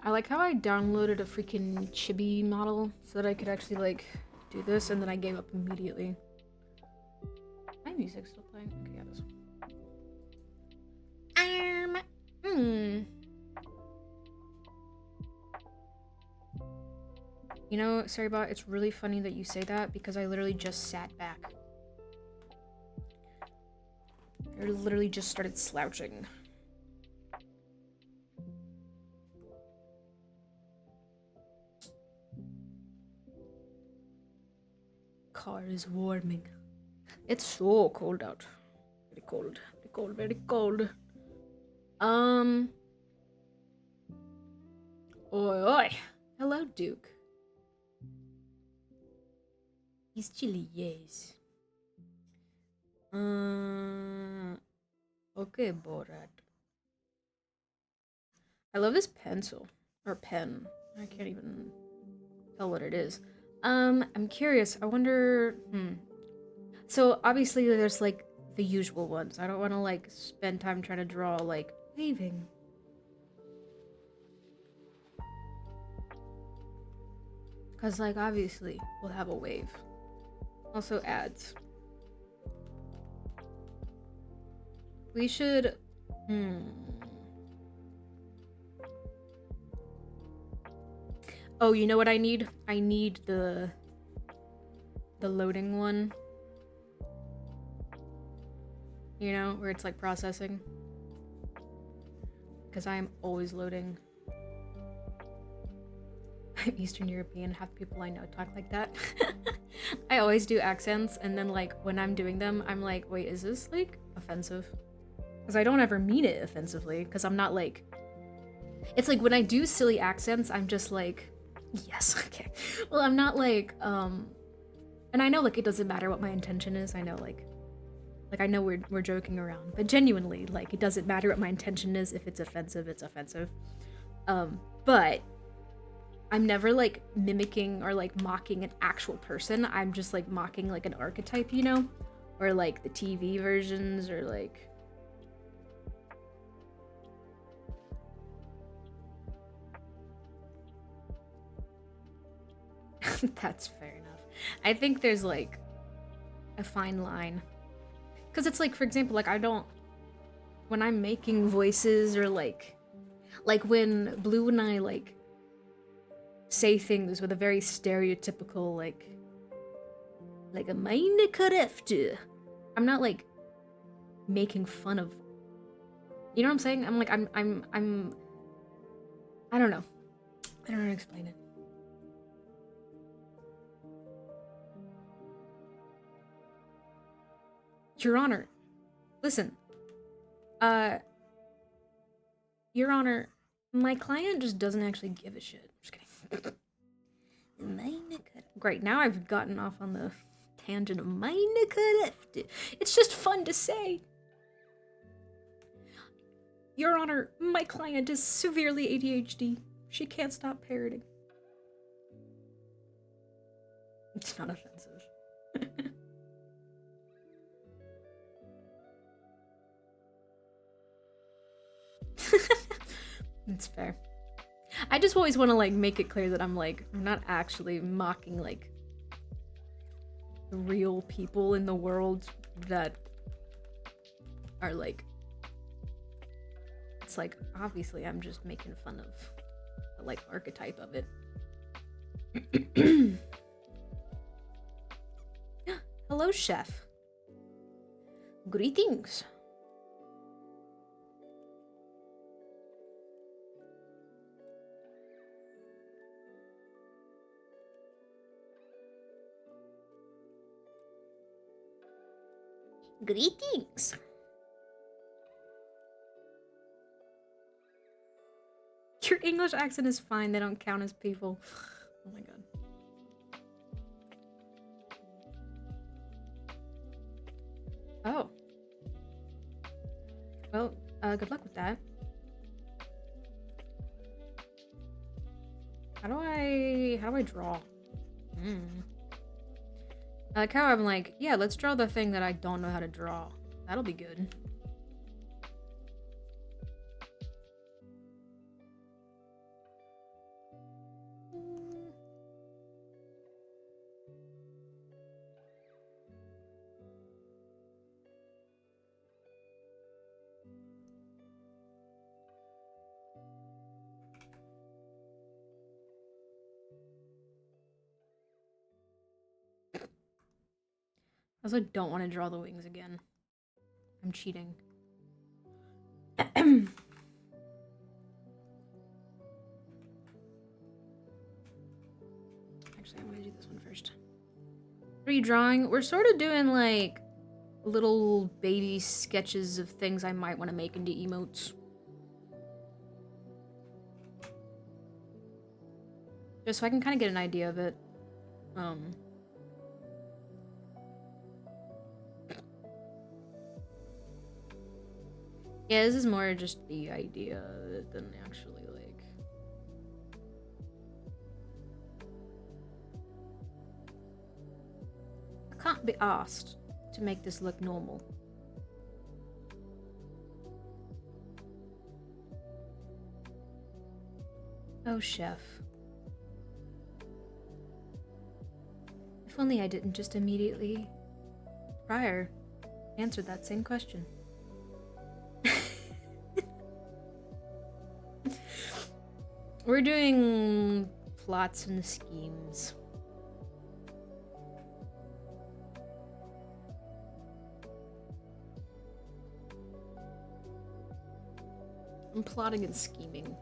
I like how I downloaded a freaking chibi model so that I could actually like do this, and then I gave up immediately. My music's still playing. Okay, yeah, this one. You know, Sarybot, it's really funny that you say that because I literally just sat back. I literally just started slouching. car is warming. It's so cold out. Very cold. Very cold. Very cold. Oi, oi. Hello, Duke. He's chilly, yes. Okay, Borat. I love this pencil. Or pen. I can't even tell what it is. I'm curious. I wonder... So, obviously, there's, like, the usual ones. I don't want to, like, spend time trying to draw, like, waving. Because, like, obviously, we'll have a wave. Also ads. We should... Oh, you know what I need? I need the loading one. You know, where it's like processing. Because I am always loading. I'm Eastern European, half the people I know talk like that. I always do accents, and then like when I'm doing them, I'm like, wait, is this like offensive? Because I don't ever mean it offensively, because I'm not like... It's like when I do silly accents, I'm just like, yes, okay. Well, I'm not like, and I know like it doesn't matter what my intention is. I know like I know we're joking around, but genuinely, like it doesn't matter what my intention is. If it's offensive, it's offensive. But I'm never like mimicking or like mocking an actual person. I'm just like mocking like an archetype, you know, or like the TV versions or like. That's fair enough. I think there's like a fine line. Because it's like, for example, like I don't... When I'm making voices or like when Blue and I like say things with a very stereotypical like a meine Kräfte. I'm not like making fun of... You know what I'm saying? I'm like, I'm I don't know. I don't know how to explain it. Your Honor, listen. Your Honor, my client just doesn't actually give a shit. Just kidding. Great, now I've gotten off on the tangent of meine Kräfte. It's just fun to say. Your Honor, my client is severely ADHD. She can't stop parroting. It's not offensive. It's fair. I just always want to like make it clear that I'm not actually mocking like the real people in the world that are like... It's like, obviously I'm just making fun of the like archetype of it. Hello, chef. Greetings. Greetings. Your English accent is fine. They don't count as people. Oh my god. Oh. Well, good luck with that. How do I draw? I like how I'm like, yeah, let's draw the thing that I don't know how to draw. That'll be good. I also don't want to draw the wings again. I'm cheating. Actually, I want to do this one first. What are you drawing? We're sort of doing like little baby sketches of things I might want to make into emotes. Just so I can kind of get an idea of it. Yeah, this is more just the idea of it than actually like... I can't be asked to make this look normal. Oh, chef. If only I didn't just immediately, prior, answer that same question. We're doing plots and schemes. I'm plotting and scheming.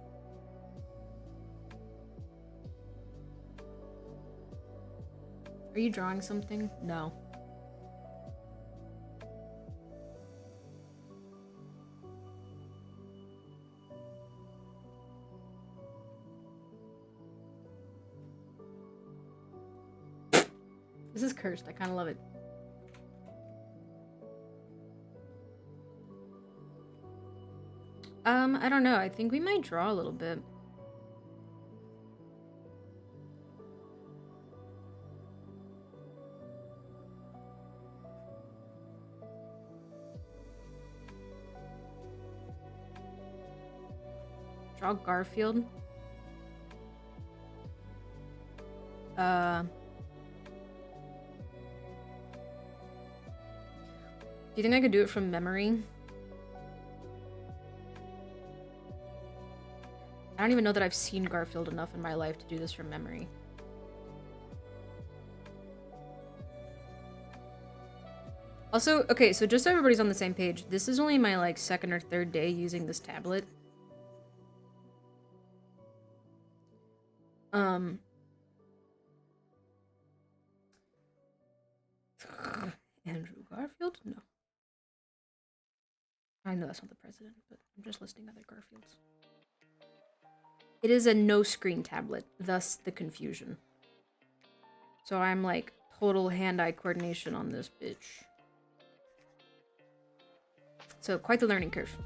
Are you drawing something? No. This is cursed. I kind of love it. I don't know. I think we might draw a little bit. Draw Garfield. Do you think I could do it from memory? I don't even know that I've seen Garfield enough in my life to do this from memory. Also, okay, so just so everybody's on the same page, this is only my, like, second or third day using this tablet. Andrew Garfield? No. I know that's not the president, but I'm just listing other Garfields. It is a no-screen tablet, thus the confusion. So I'm like total hand-eye coordination on this bitch. So quite the learning curve.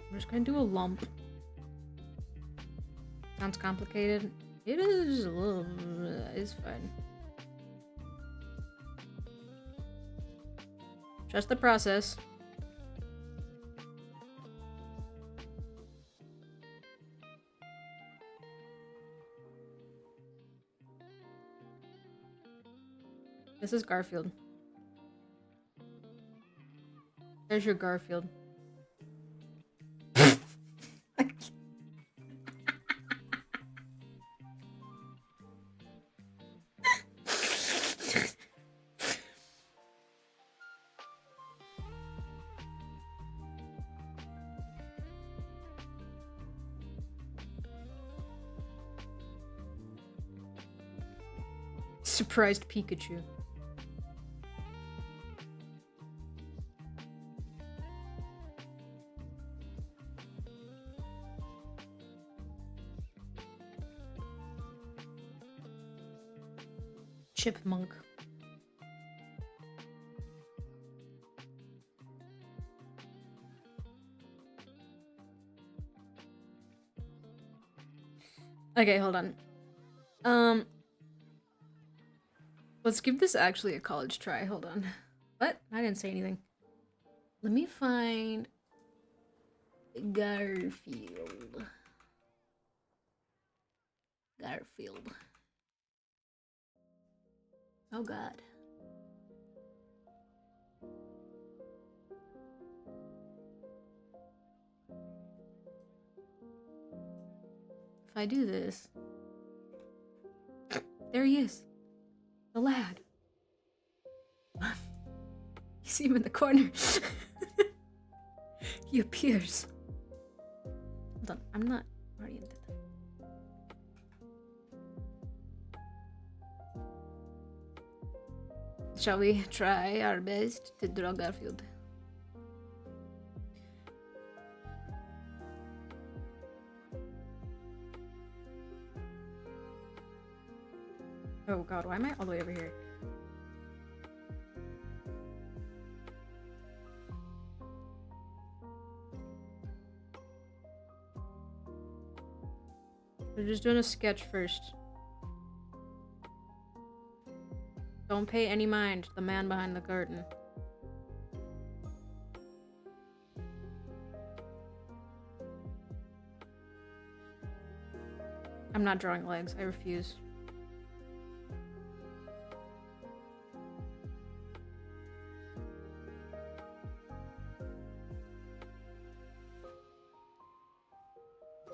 I'm just gonna do a lump. Sounds complicated. It is a little... it's fine. Trust the process. This is Garfield. There's your Garfield. Surprised Pikachu. Chipmunk. Okay, hold on. Let's give this actually a college try. Hold on. What? I didn't say anything. Let me find Garfield. Garfield. Oh God. If I do this, there he is. The lad. You see him in the corner. He appears. Hold on, I'm not oriented. Shall we try our best to draw Garfield? Oh god, why am I all the way over here? We're just doing a sketch first. Don't pay any mind to the man behind the curtain. I'm not drawing legs, I refuse.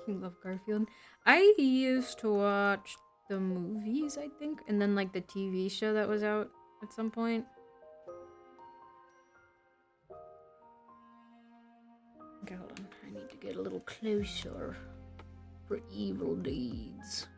You love Garfield? I used to watch the movies, I think, and then like the TV show that was out at some point. Okay, hold on. I need to get a little closer for evil deeds.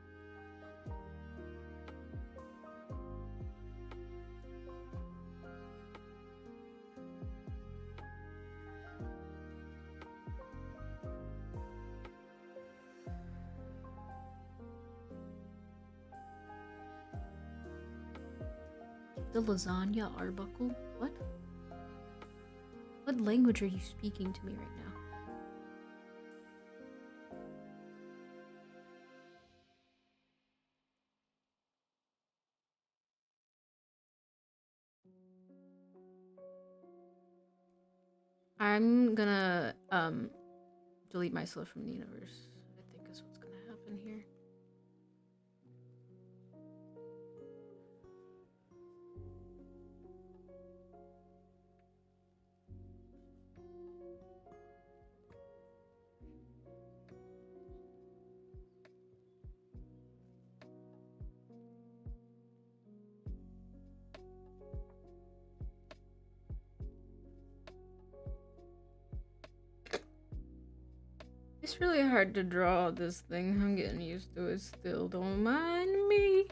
The lasagna Arbuckle? What? What language are you speaking to me right now? I'm gonna delete myself from the universe, I think is what's gonna happen here. It's really hard to draw this thing. I'm getting used to it still. Don't mind me.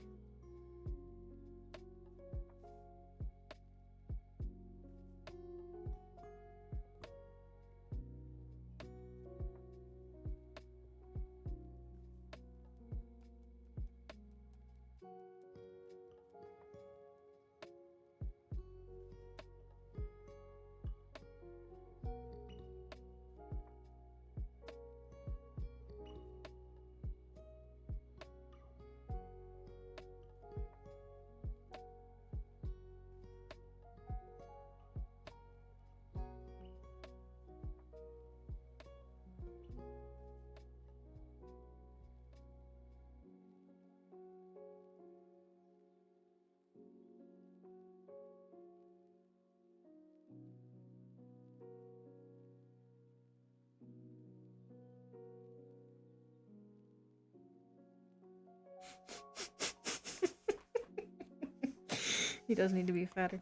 He does need to be fatter.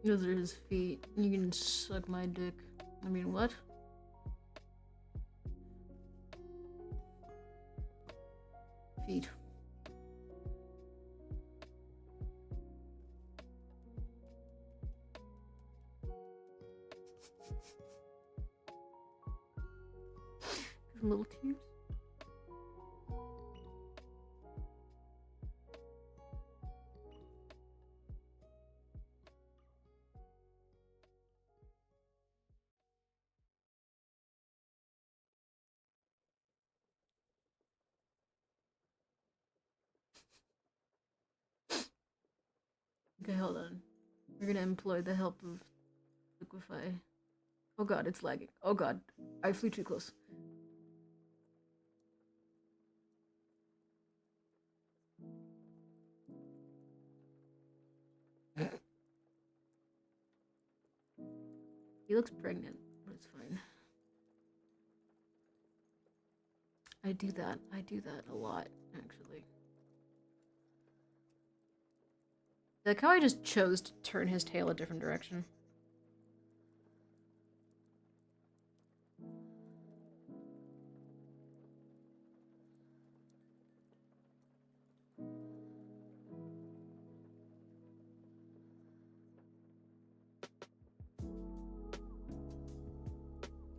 Those are his feet. You can suck my dick. I mean, what? Feet. Little tears. Okay, hold on. We're gonna employ the help of Liquify. Oh god, it's lagging. Oh god, I flew too close. He looks pregnant, but it's fine. I do that a lot, actually. Like how I just chose to turn his tail a different direction.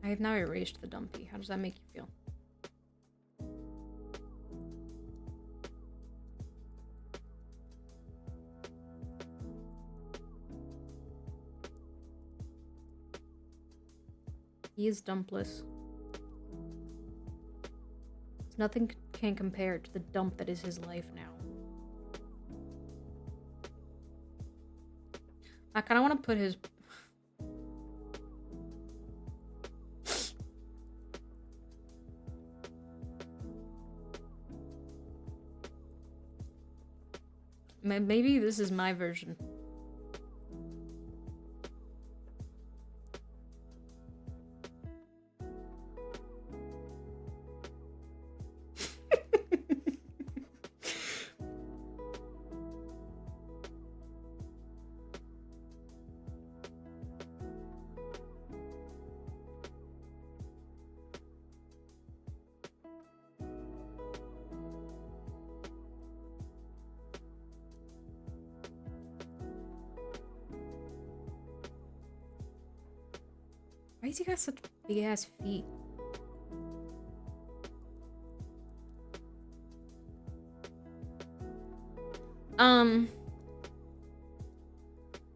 I have now erased the dumpy. How does that make you feel? He is dumpless. Nothing can compare to the dump that is his life now. I kind of want to put his... Maybe this is my version. Why has he got such big ass feet?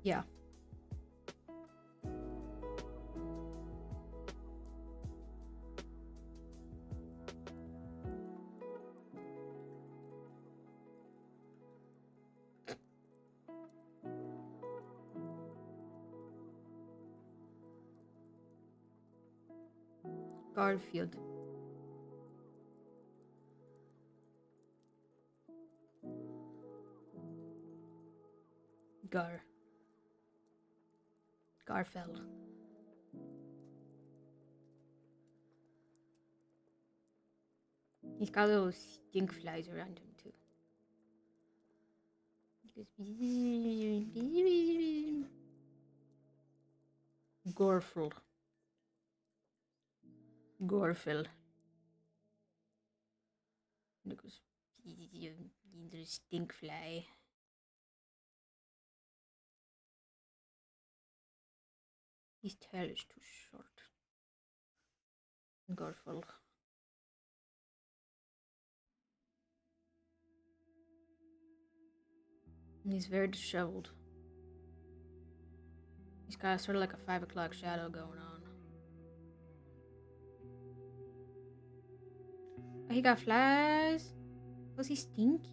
Yeah. Garfield. Garfeld. He's got little stink flies around him too. Gorfeld. Gorfeld. Look, little stink fly. His tail is too short. Gorfeld. And he's very disheveled. He's got sort of like a 5 o'clock shadow going on. Oh, he got flies? Was he stinky?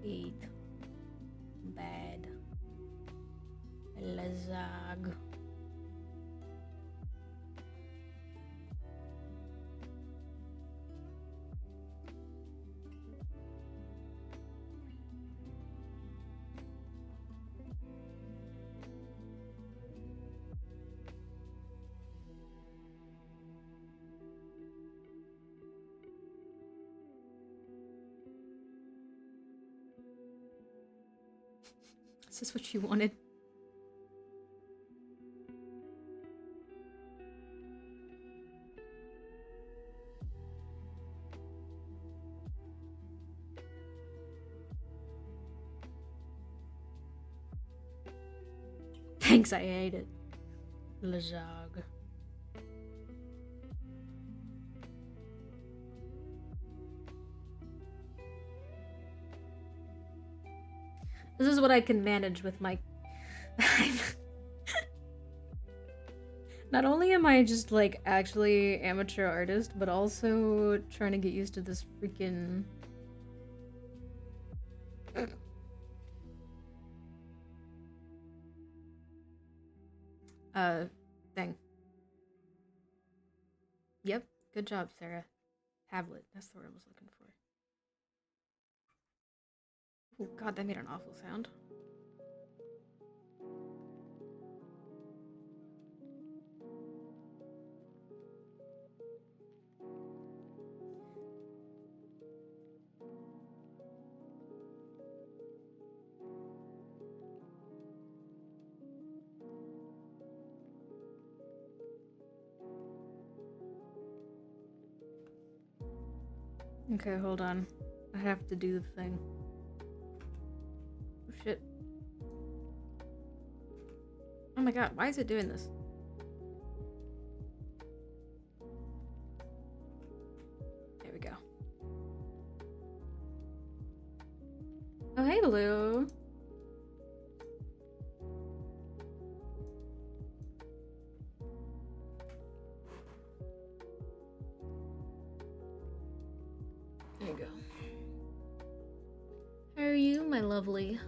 Eat. Bad. Lazag. Is this what you wanted? Thanks, I ate it. Lazag. This is what I can manage with my... Not only am I just, like, actually amateur artist, but also trying to get used to this freaking... thing. Yep. Good job, Sarah. Tablet. That's the word I was looking for. Oh, God, that made an awful sound. Okay, hold on. I have to do the thing. Oh, shit. Oh my god, why is it doing this? There we go. Oh, hey, Blue. There you go. How are you, my lovely?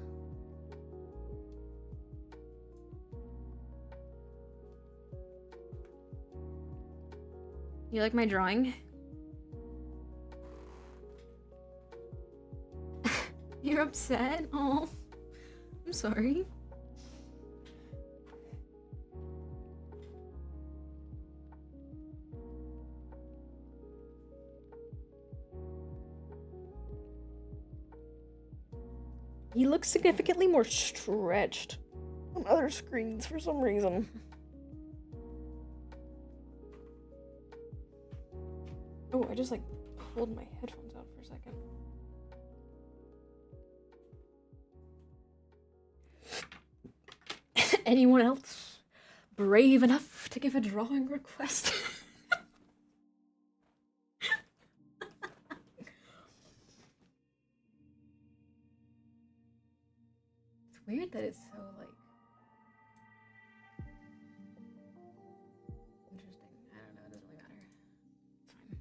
You like my drawing? You're upset? Oh, I'm sorry. He looks significantly more stretched on other screens for some reason. Oh, I just like pulled my headphones out for a second. Anyone else brave enough to give a drawing request? It's weird that it's so like interesting. I don't know, it doesn't really matter. It's fine.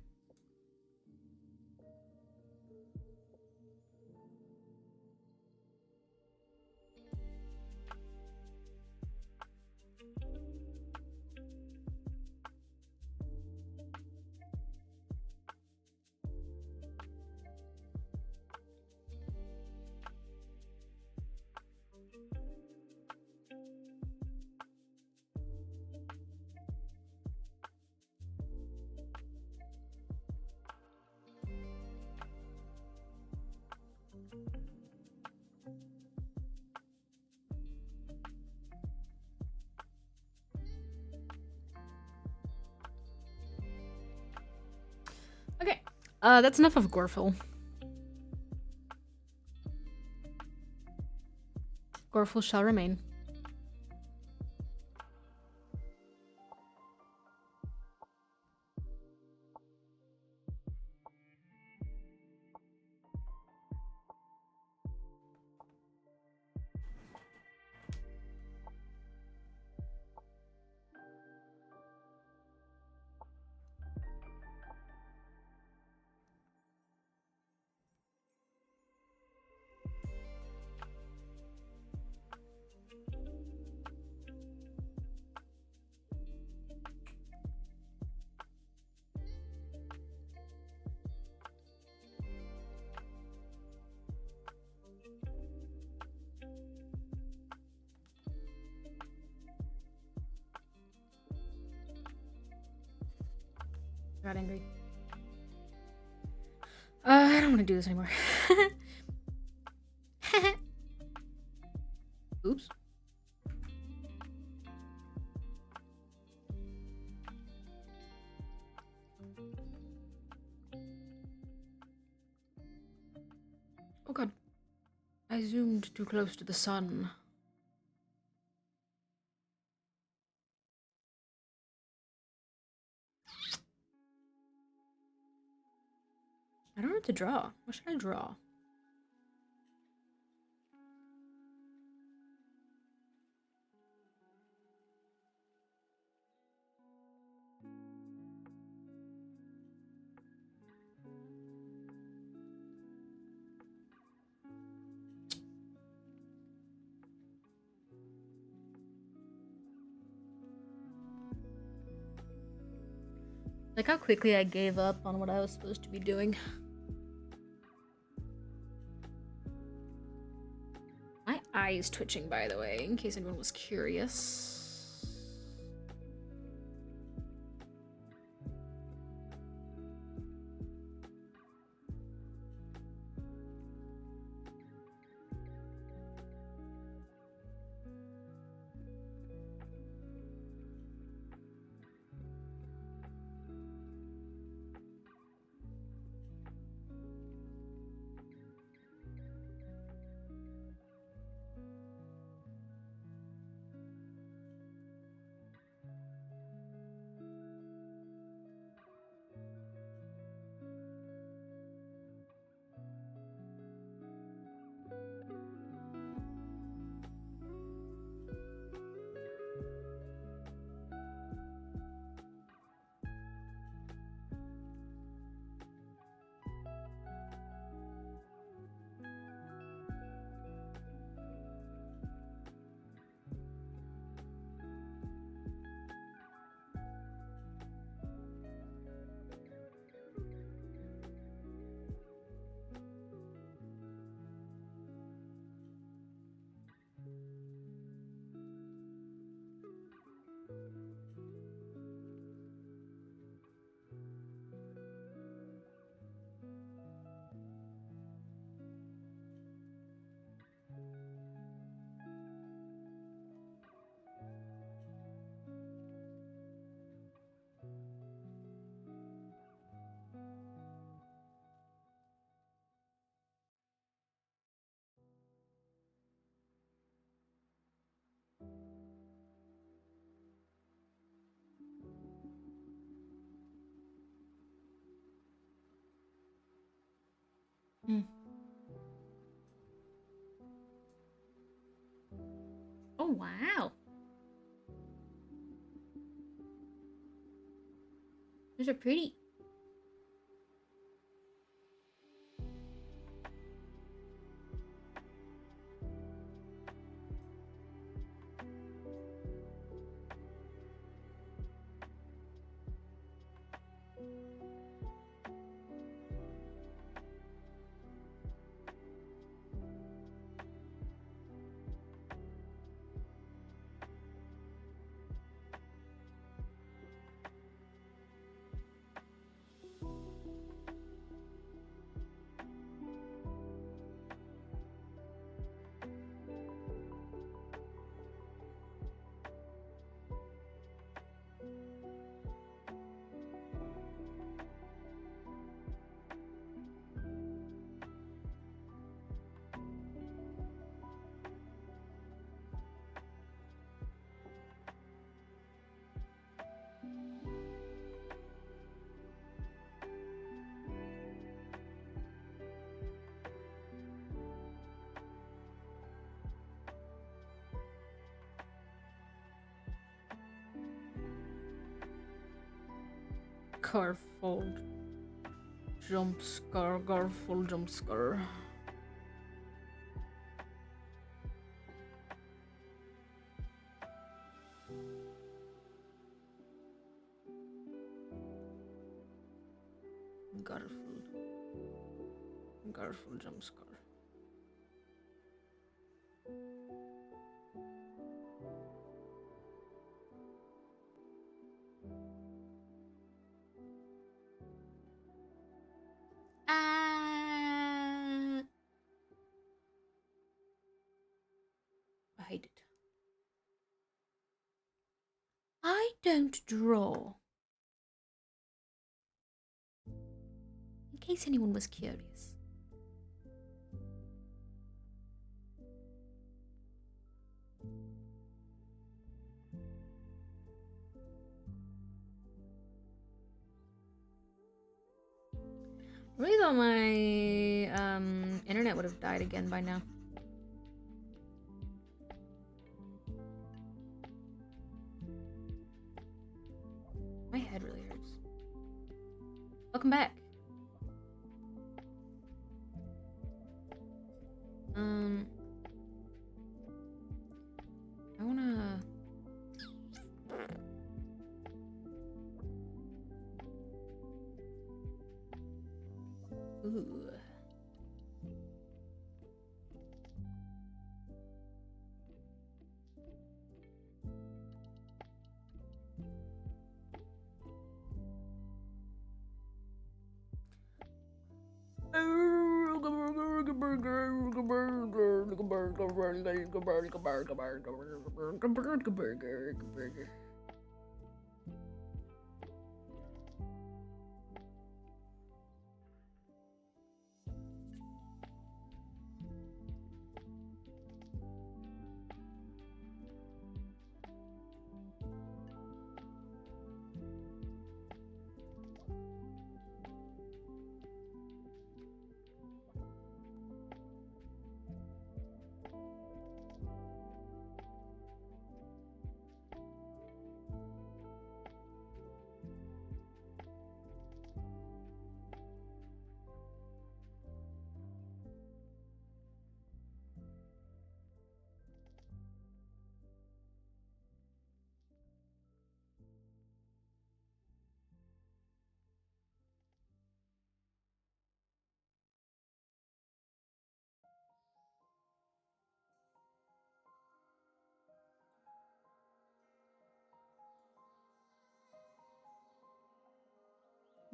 Okay, that's enough of Gorful. Gorful shall remain. Got angry. I don't want to do this anymore. Oops. Oh god. I zoomed too close to the sun. I don't know what to draw. What should I draw? Like how quickly I gave up on what I was supposed to be doing. My eye is twitching, by the way, in case anyone was curious. Oh, wow. Those are pretty. Garfield jump scare, Garfield jump scare. Garfield jump scare. I hate it. I don't draw. In case anyone was curious. I really thought my internet would have died again by now. My head really hurts. Welcome back. I wanna... Ooh.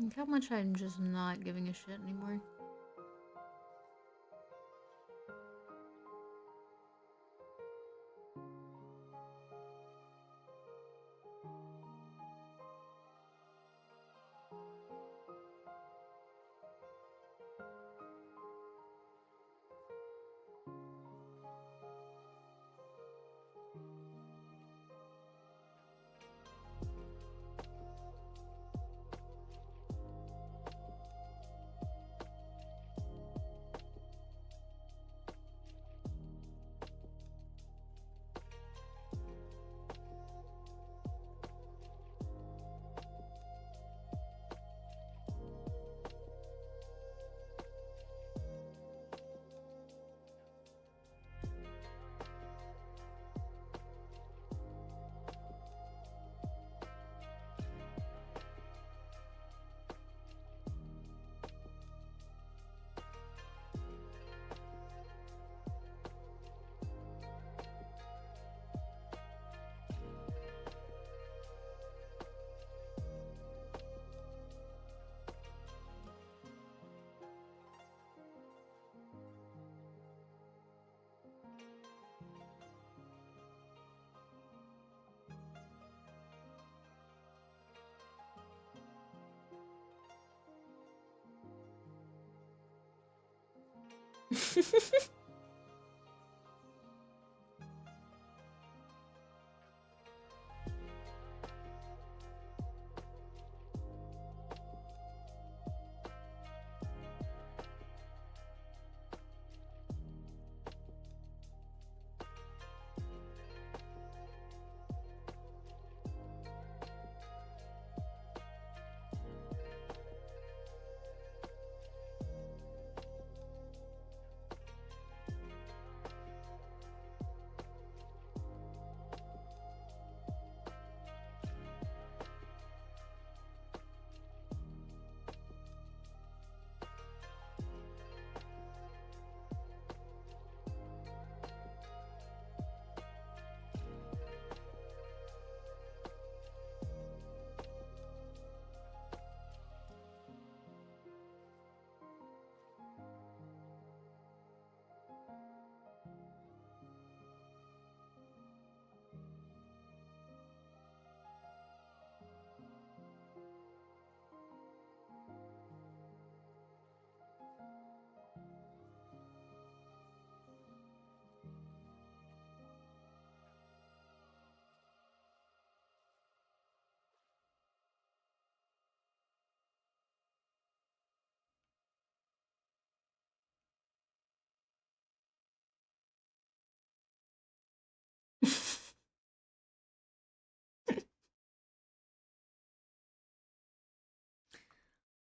Look how much I'm just not giving a shit anymore.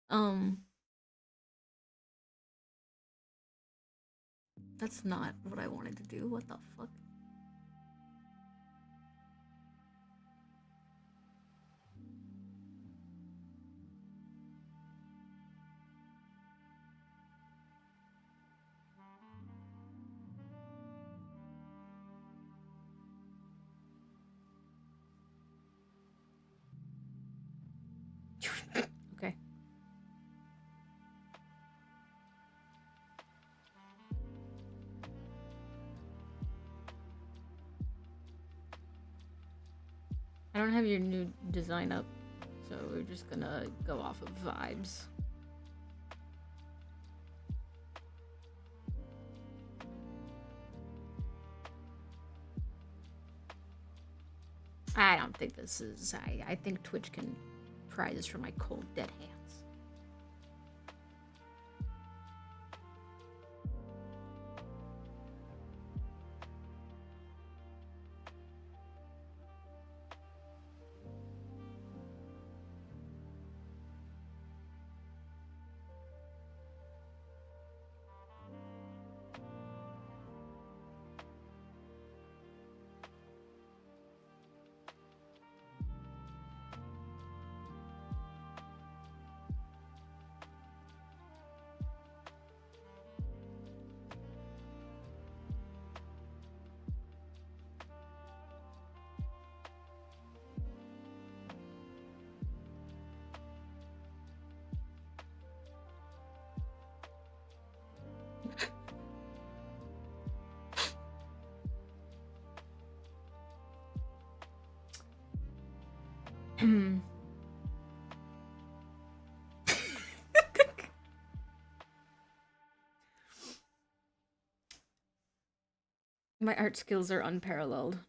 Um, that's not what I wanted to do. What the fuck? I don't have your new design up, so we're just gonna go off of vibes. I don't think this is... I think Twitch can pry this from my cold, dead hands. My art skills are unparalleled.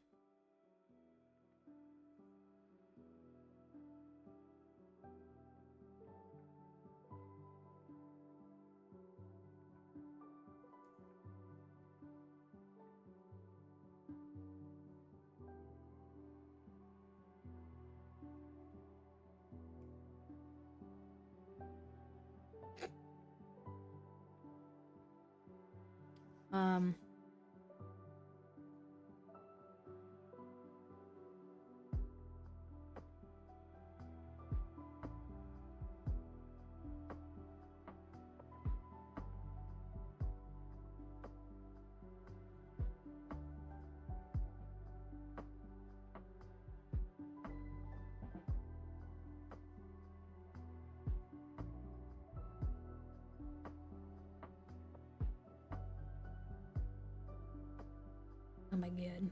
Oh my god.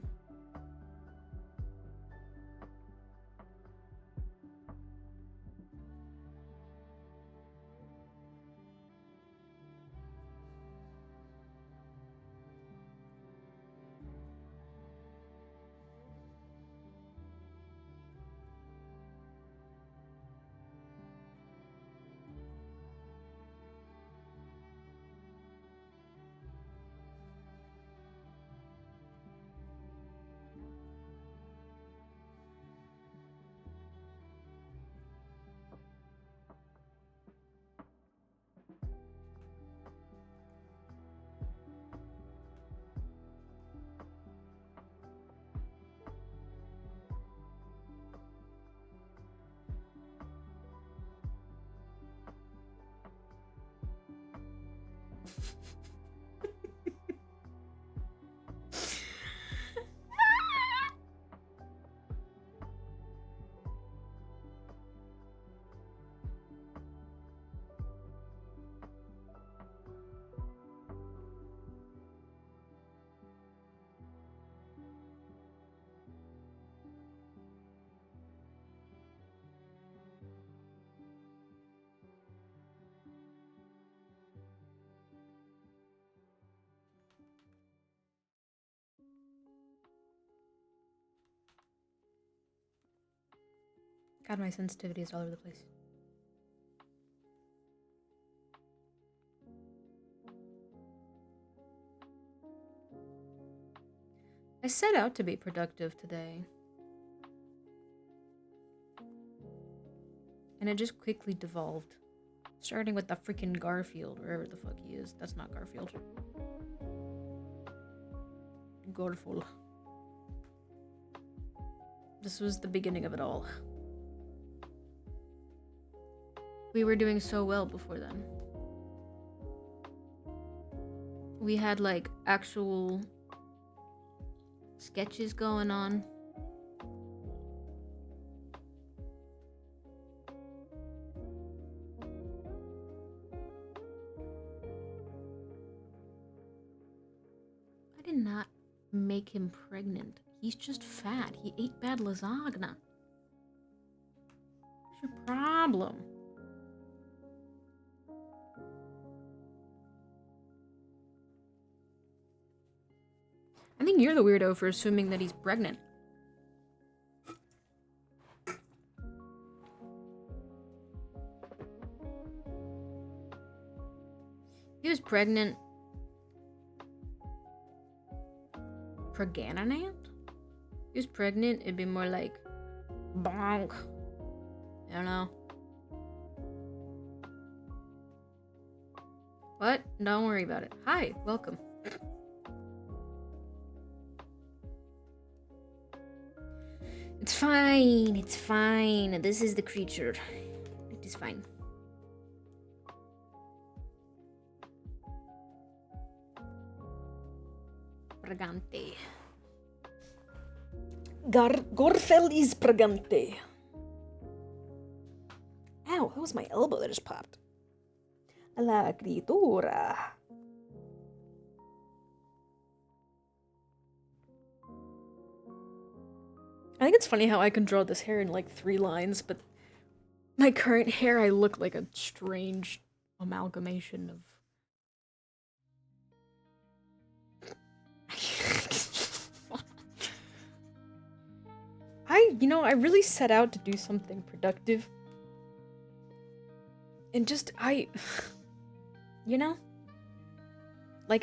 God, my sensitivity is all over the place. I set out to be productive today. And it just quickly devolved. Starting with the freaking Garfield, wherever the fuck he is. That's not Garfield. Garfield. This was the beginning of it all. We were doing so well before then. We had like actual sketches going on. I did not make him pregnant. He's just fat. He ate bad lasagna. What's your problem? I think you're the weirdo for assuming that he's pregnant. He was pregnant. Pregnant? If he was pregnant, it'd be more like bonk. I don't know. What? Don't worry about it. Hi, welcome. It's fine. It's fine. This is the creature. It is fine. Pregante. Gorfel is pregante. Ow, that was my elbow that just popped. La criatura. I think it's funny how I can draw this hair in like 3 lines, but my current hair, I look like a strange amalgamation of... I really set out to do something productive. And just, like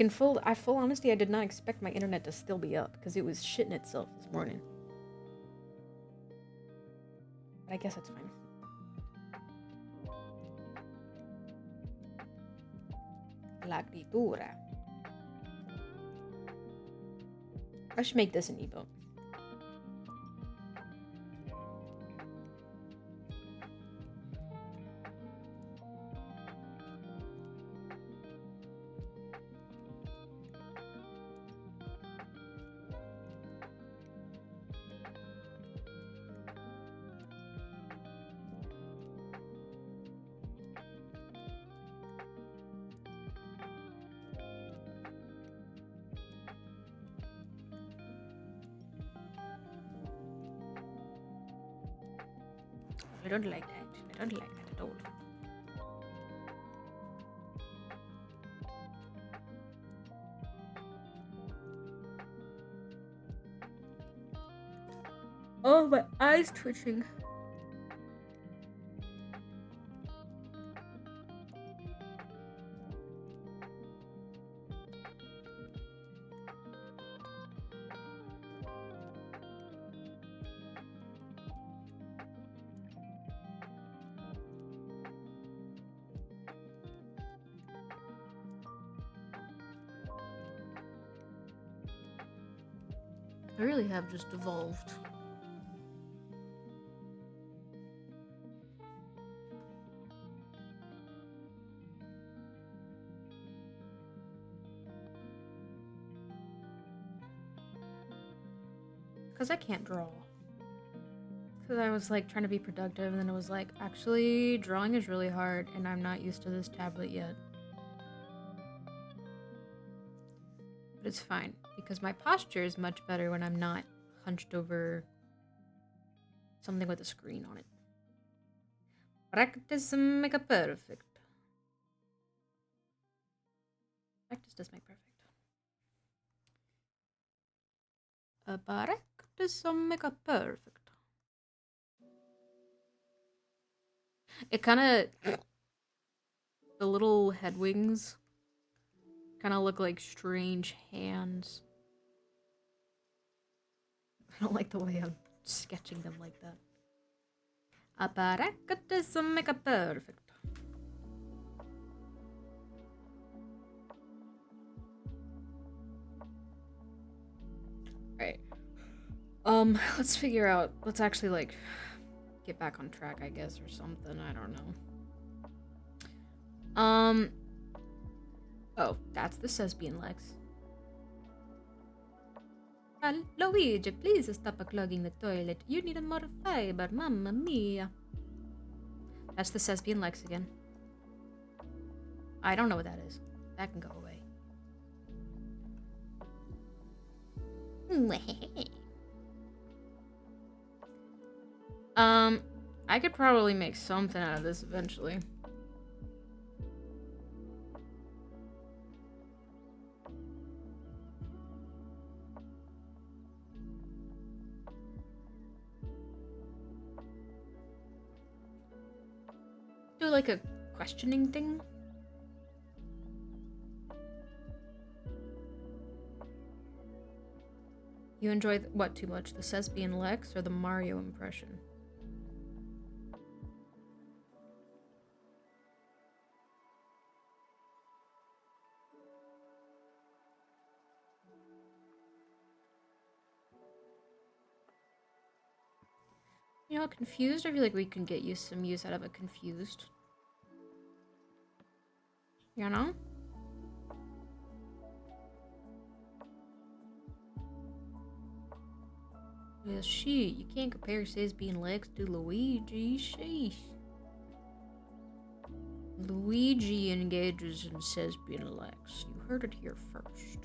in full honesty, I did not expect my internet to still be up, because it was shitting itself this morning. But I guess that's fine. La criatura. I should make this an emote. I don't like that. I don't like that at all. Oh, my eyes twitching. I really have just evolved. Because I can't draw. Because I was like trying to be productive and then it was like, actually, drawing is really hard and I'm not used to this tablet yet. But it's fine because my posture is much better when I'm not hunched over something with a screen on it. Practice make a perfect. Practice does make perfect. Practice make a perfect. It kind of, the little head wings kind of look like strange hands. I don't like the way I'm sketching them like that. Practice make a perfect. Alright. Let's figure out, let's actually like get back on track, I guess, or something. I don't know. Oh, that's the Lesbian Lex. Luigi, please stop clogging the toilet. You need more fiber, mamma mia. That's the Lesbian Lex again. I don't know what that is. That can go away. I could probably make something out of this eventually. Do like a questioning thing. You enjoy what too much? The Cesbian Lex or the Mario impression? You know, confused? I feel like we can get some use out of a confused. You know? Well, shit, you can't compare Cesbian Lex to Luigi, sheesh. Luigi engages in Cesbian Lex. You heard it here first.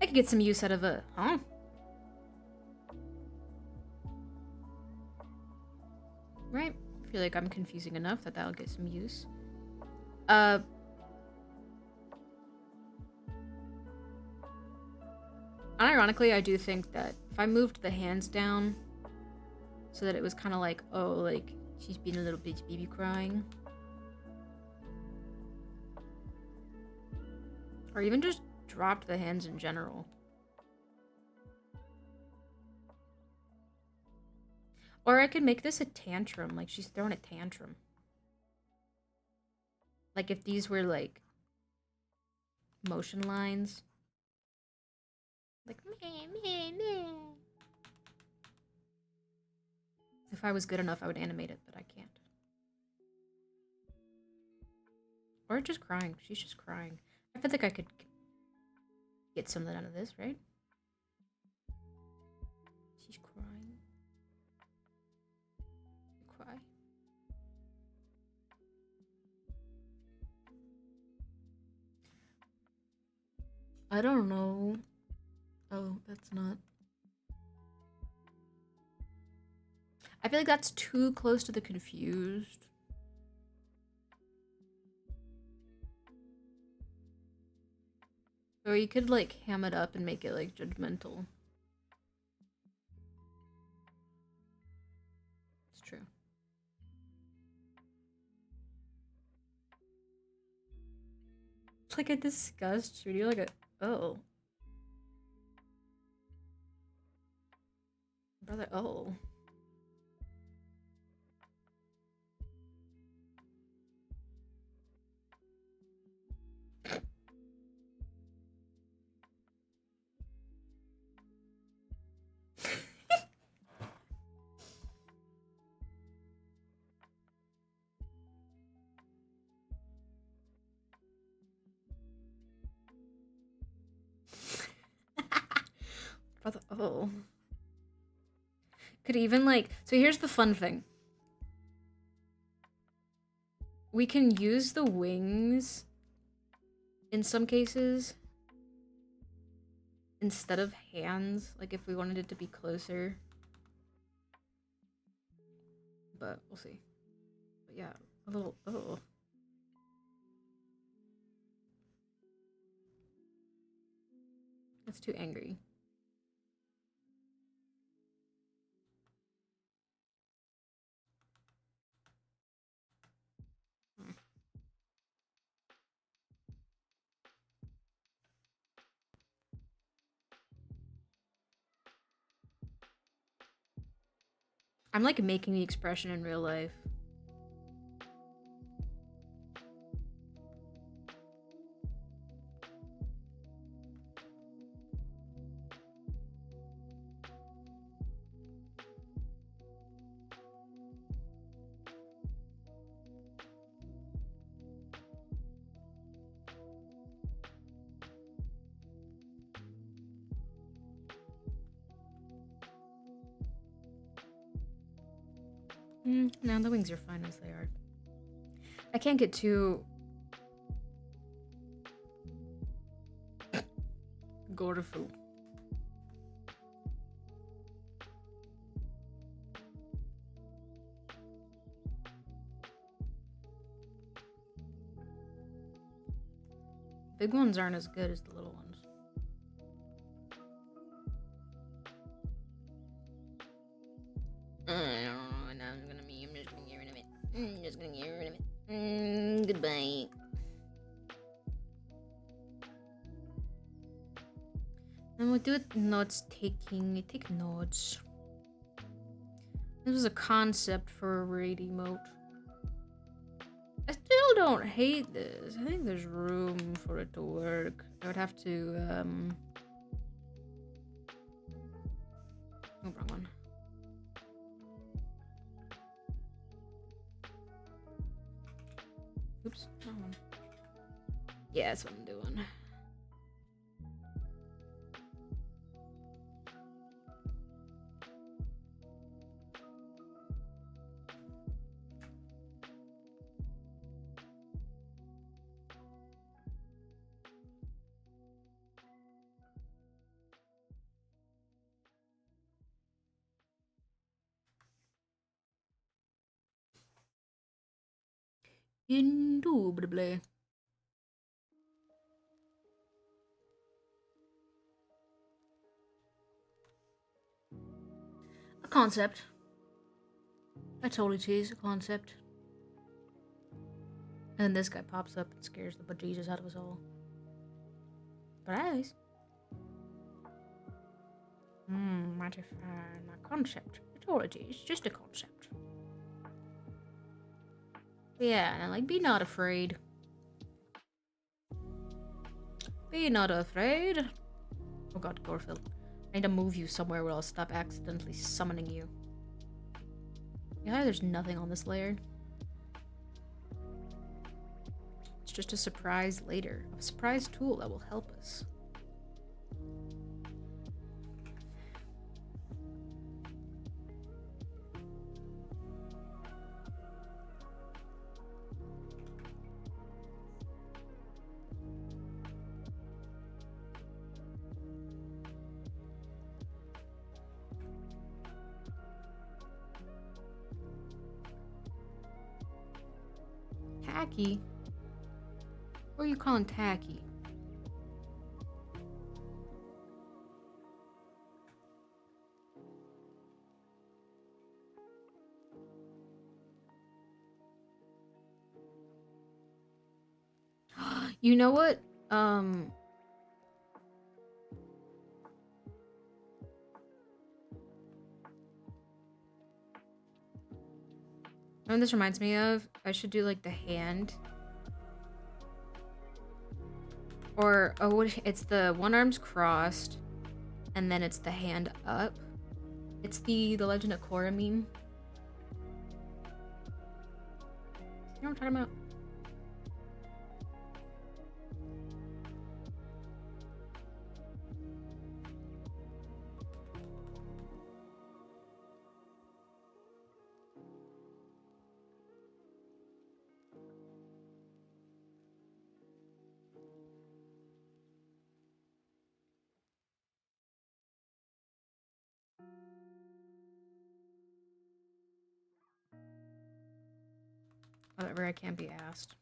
I could get some use out of a... Huh? Right? I feel like I'm confusing enough that that'll get some use. Unironically, I do think that if I moved the hands down so that it was kind of like, oh, like, she's being a little bitch baby crying. Or even just dropped the hands in general. Or I could make this a tantrum, like she's throwing a tantrum. Like if these were like motion lines. Like meh, meh, meh. If I was good enough, I would animate it, but I can't. Or just crying. She's just crying. I feel like I could get something out of this, right? She's crying. Cry. I don't know. Oh, that's not. I feel like that's too close to the confused. Or you could like ham it up and make it like judgmental. It's true. It's like a disgust. Should you like a oh. Brother, oh. Brother, oh. Could even like, so here's the fun thing. We can use the wings in some cases instead of hands, like if we wanted it to be closer. But we'll see. But yeah, a little, oh. That's too angry. I'm like making the expression in real life. No, the wings are fine as they are. I can't get too Gorful. Big ones aren't as good as the little ones. I'm just gonna get rid of it. I'm just gonna get rid of it. Goodbye. And we do it notes taking. We take notes. This was a concept for a raid emote. I still don't hate this. I think there's room for it to work. I would have to, oh, wrong one. Oops, wrong one. Yeah, that's what I'm doing. Indubitably. A concept. I totally tease a concept. And then this guy pops up and scares the bejesus out of us all. Surprise! Mighty fine. A concept. It's all it is. Just a concept. Yeah, and like, be not afraid. Be not afraid. Oh god, Gorfil. I need to move you somewhere where I'll stop accidentally summoning you. Yeah, there's nothing on this layer. It's just a surprise later. A surprise tool that will help us. Tacky? What are you calling tacky? You know what? This reminds me of, I should do like the hand. Or, oh, it's the one arm's crossed, and then it's the hand up. It's the Legend of Korra meme. You know what I'm talking about? Whatever, I can't be asked.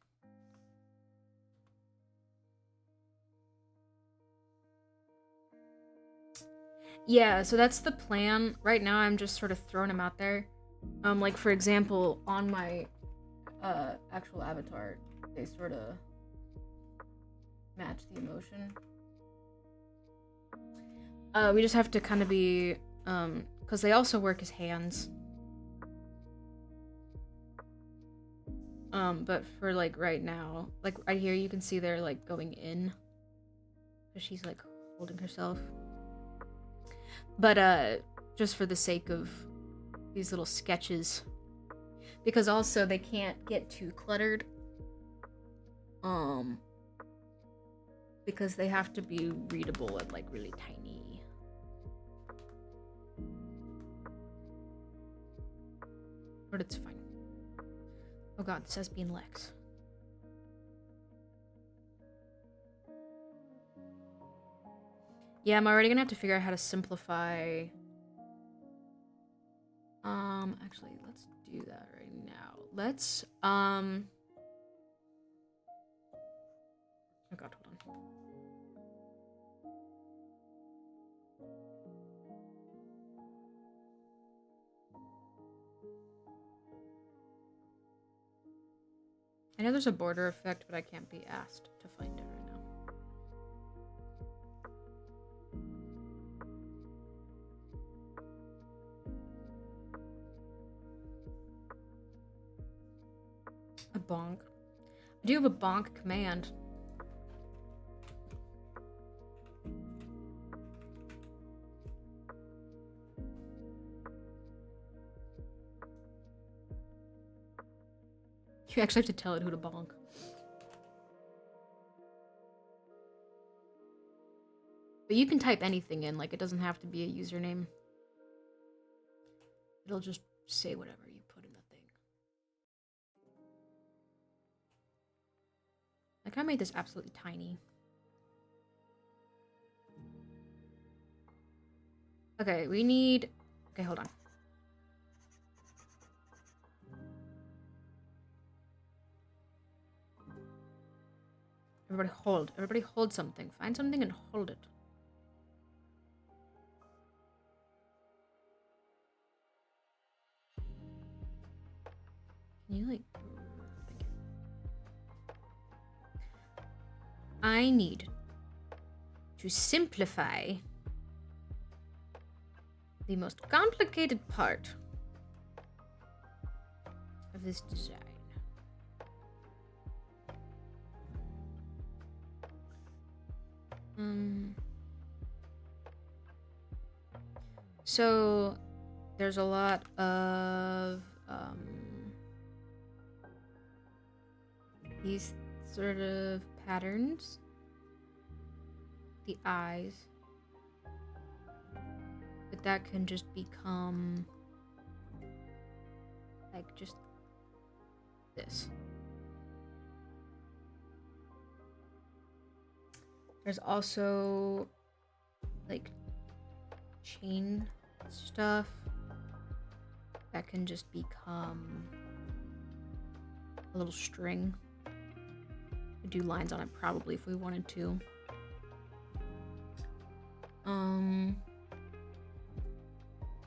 Yeah, so that's the plan. Right now, I'm just sort of throwing them out there. Like, for example, on my actual avatar, they sort of match the emotion. We just have to kind of be, because they also work as hands. But for, like, right now, like, right here, you can see they're, like, going in. Because she's, like, holding herself. But, just for the sake of these little sketches. Because also, they can't get too cluttered. Because they have to be readable and, like, really tiny. But it's fine. Oh god, it says being Lex. Yeah, I'm already gonna have to figure out how to simplify. Actually, let's do that right now. Let's, oh god, hold on. I know there's a border effect, but I can't be asked to find it right now. A bonk. I do have a bonk command. You actually have to tell it who to bonk. But you can type anything in, like it doesn't have to be a username. It'll just say whatever you put in the thing. Like I made this absolutely tiny. Okay, we need... Okay, hold on. Everybody hold. Everybody hold something. Find something and hold it. Can you like... Thank you. I need to simplify the most complicated part of this design. So there's a lot of these sort of patterns. The eyes. But that can just become like just this. There's also like chain stuff that can just become a little string. Could do lines on it probably if we wanted to.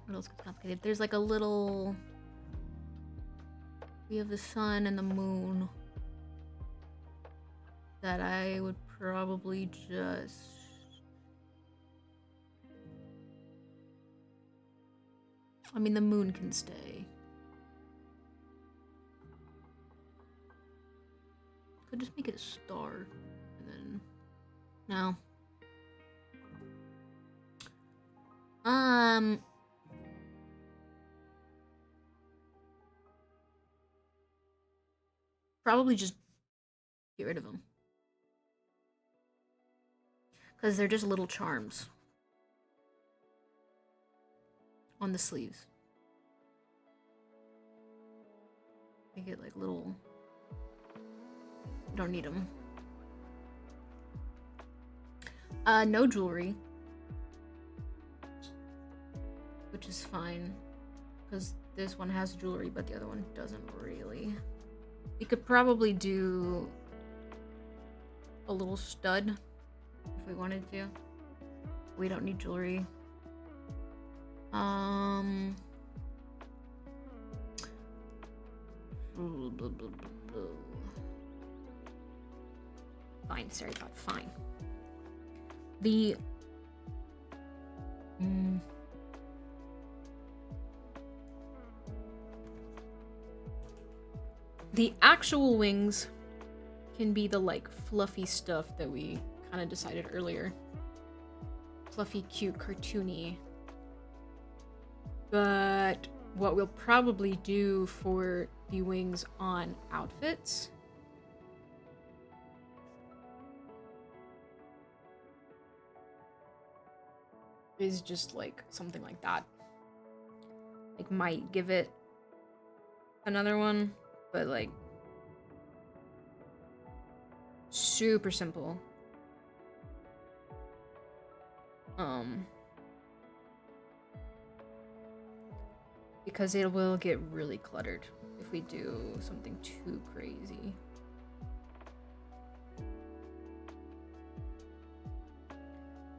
What else gets complicated? There's like a little... We have the sun and the moon that I would probably just... I mean, the moon can stay. Could just make it a star, and then... No. Probably just get rid of them. Because they're just little charms on the sleeves. They get like little... Don't need them. No jewelry. Which is fine. Because this one has jewelry, but the other one doesn't really. We could probably do a little stud if we wanted to. We don't need jewelry. Fine, sorry about fine. The actual wings can be the like fluffy stuff that we kind of decided earlier. Fluffy, cute, cartoony. But what we'll probably do for the wings on outfits is just like something like that. Like might give it another one, but like super simple. Because it will get really cluttered if we do something too crazy.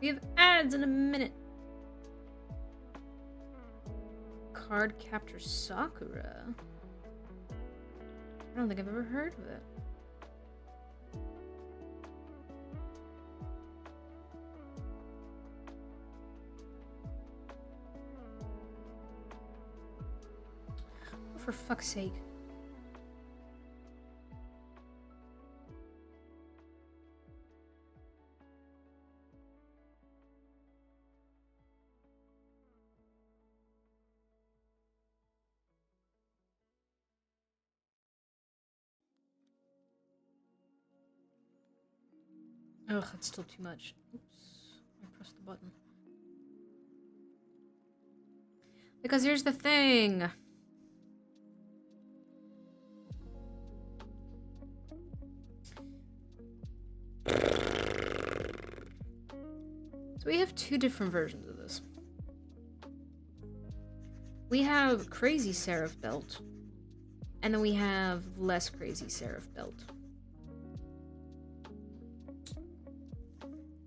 We have ads in a minute. Card Capture Sakura. I don't think I've ever heard of it. Oh, for fuck's sake. Ugh, that's still too much. Oops, I pressed the button. Because here's the thing. So we have two different versions of this. We have Crazy Seraph Belt, and then we have less Crazy Seraph Belt.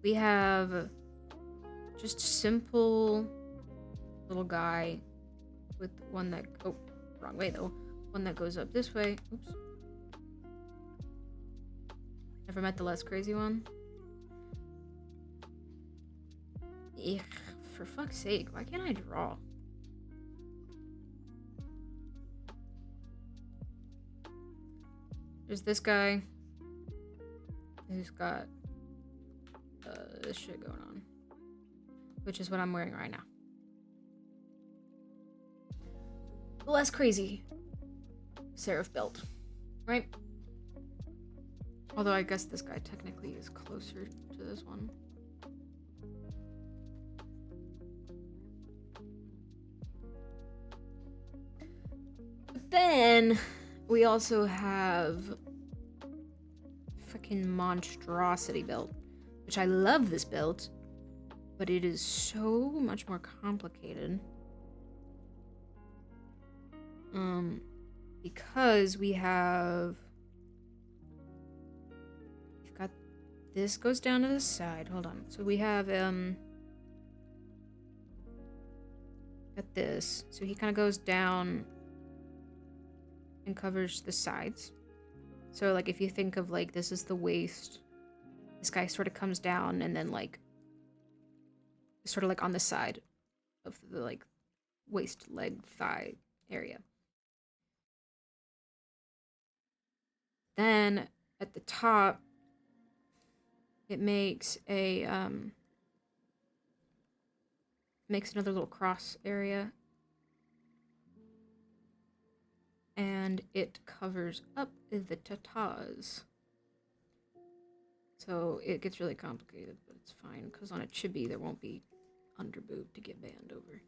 We have just simple little guy with one that, oh, wrong way though. One that goes up this way. Oops. Never met the less crazy one. Ugh, for fuck's sake, why can't I draw? There's this guy who's got this shit going on, which is what I'm wearing right now. The less crazy Seraph Belt, right? Although I guess this guy technically is closer to this one. But then we also have freaking Monstrosity Belt, which I love this belt, but it is so much more complicated. Because we've got this goes down to the side. Hold on. So we have got this. So he kind of goes down and covers the sides. So like if you think of like this is the waist, this guy sort of comes down and then like sort of like on the side of the like waist, leg, thigh area. Then at the top it makes a makes another little cross area, and it covers up the tatas. So it gets really complicated, but it's fine because on a chibi there won't be underboob to get banned over.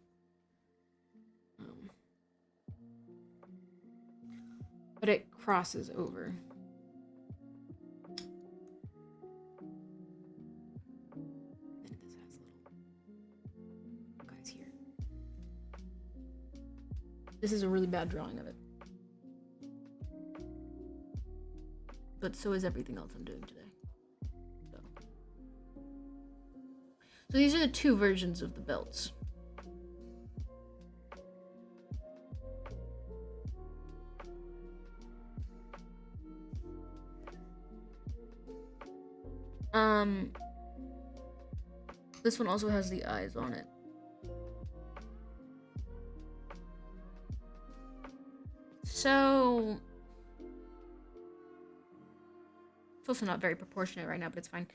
But it crosses over. And this has little guys here. This is a really bad drawing of it. But so is everything else I'm doing today. So these are the two versions of the belts. This one also has the eyes on it. So it's also not very proportionate right now, but it's fine.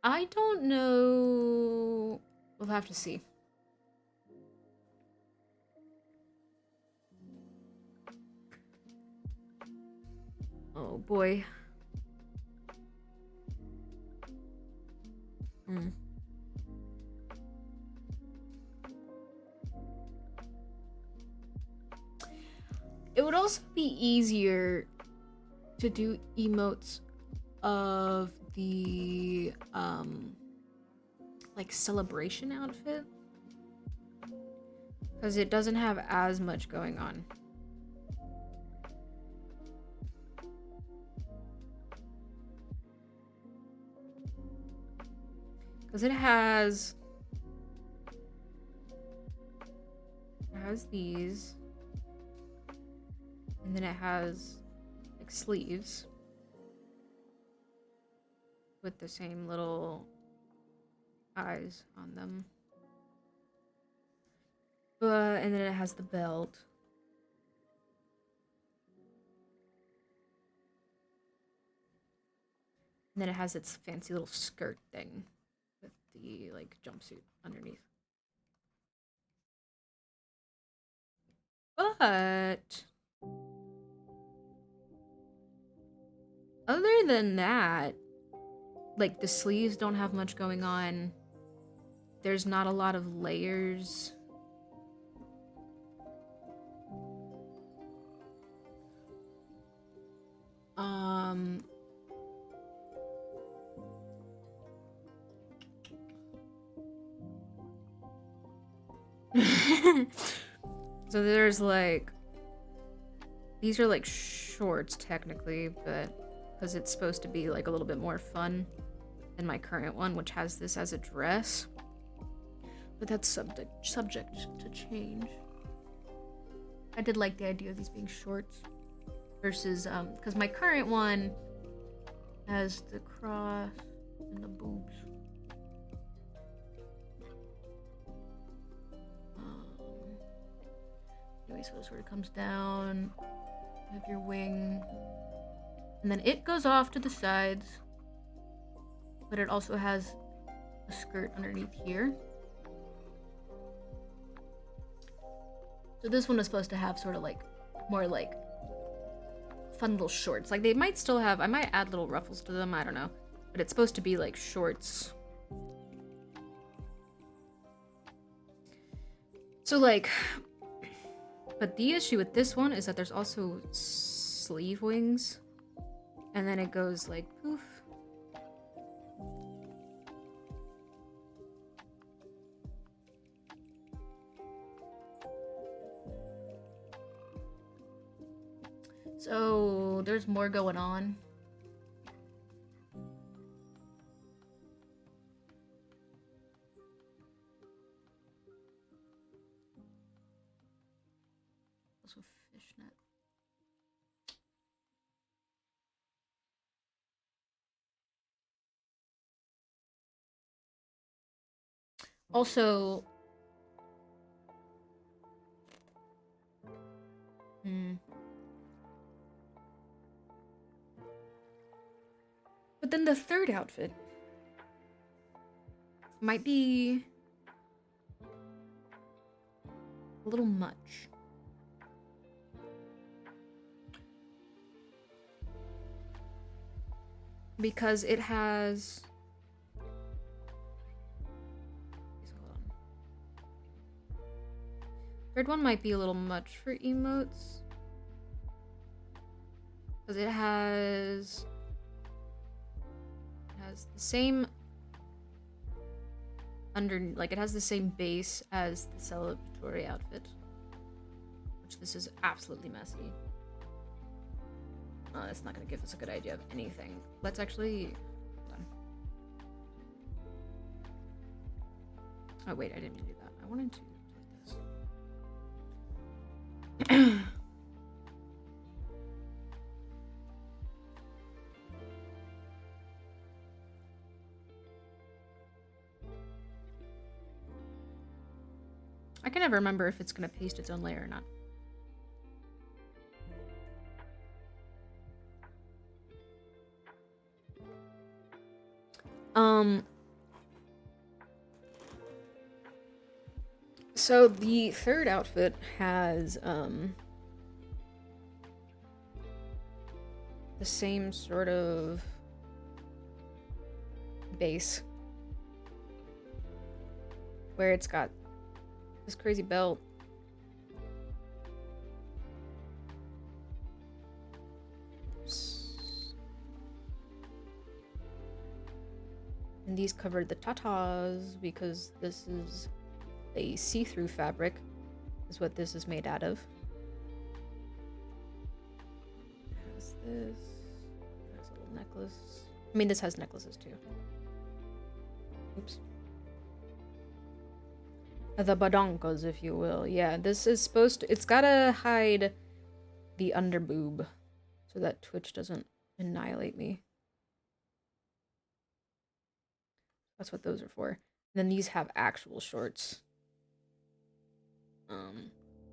I don't know. We'll have to see. Oh boy. also be easier to do emotes of the like celebration outfit, because it doesn't have as much going on. Because it has these, and then it has like sleeves with the same little eyes on them. And then it has the belt. And then it has its fancy little skirt thing with the like jumpsuit underneath. But other than that, like the sleeves don't have much going on. There's not a lot of layers. So there's like, these are like shorts technically, but because it's supposed to be like a little bit more fun than my current one, which has this as a dress. But that's subject to change. I did like the idea of these being shorts versus because my current one has the cross and the boobs. Anyway, so it sort of comes down. You have your wing, and then it goes off to the sides, but it also has a skirt underneath here. So this one is supposed to have sort of like more like fun little shorts. Like they might still have, I might add little ruffles to them, I don't know. But it's supposed to be like shorts. So like, but the issue with this one is that there's also sleeve wings. And then it goes like poof. So there's more going on. Also fishnet. Also, but then the third outfit might be a little much. Because it has... Third one might be a little much for emotes. Because it has the same it has the same base as the celebratory outfit. Which this is absolutely messy. That's not gonna give us a good idea of anything. Let's actually... Hold on. Oh wait, I didn't mean to do that. I wanted to do this. I can never remember if it's gonna paste its own layer or not. So the third outfit has the same sort of base, where it's got this crazy belt, And these cover the tatas because this is a see-through fabric, is what this is made out of. It has this. It has a little necklace. I mean, this has necklaces too. Oops. The badonkos, if you will. Yeah, this is supposed to... It's gotta hide the underboob so that Twitch doesn't annihilate me. That's what those are for. And then these have actual shorts.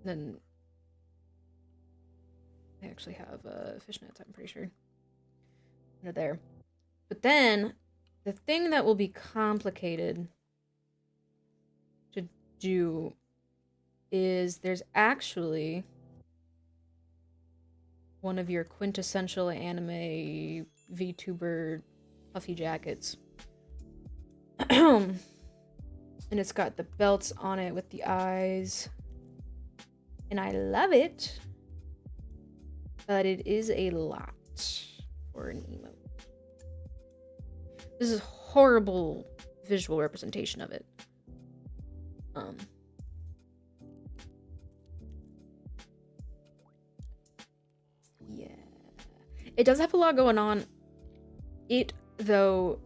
Then they actually have fishnets, I'm pretty sure. They're there. But then, the thing that will be complicated to do is there's actually one of your quintessential anime VTuber puffy jackets. And it's got the belts on it with the eyes. And I love it. But it is a lot for an emote. This is horrible visual representation of it. Yeah. It does have a lot going on. It, though,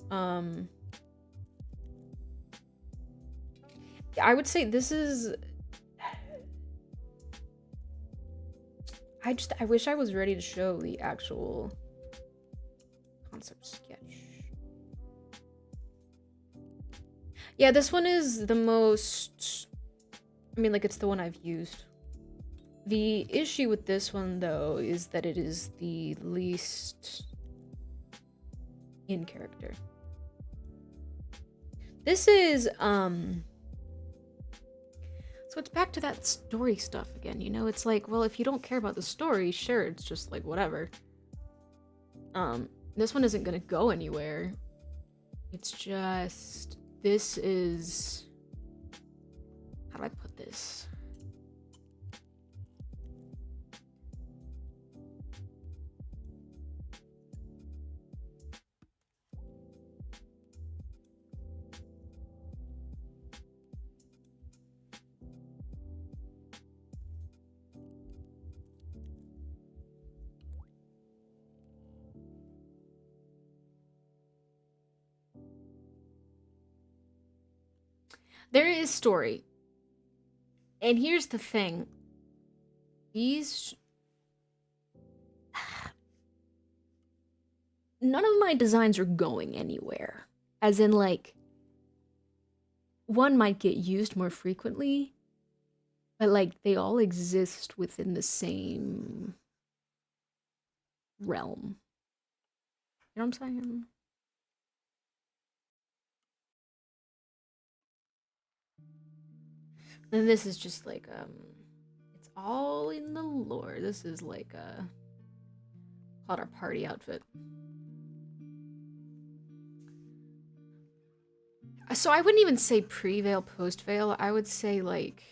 I would say this is... I wish I was ready to show the actual concept sketch. Yeah, this one is the most... I mean, like, it's the one I've used. The issue with this one, though, is that it is the least in character. This is, So it's back to that story stuff again, you know? It's like, well, if you don't care about the story, sure, it's just like, whatever. This one isn't gonna go anywhere. It's just... This is... How do I put this? There is story. And here's the thing. These... None of my designs are going anywhere. As in, like... One might get used more frequently. But, like, they all exist within the same... realm. You know what I'm saying? And this is just like, it's all in the lore. This is like called our party outfit. So I wouldn't even say pre-veil, post-veil. I would say like...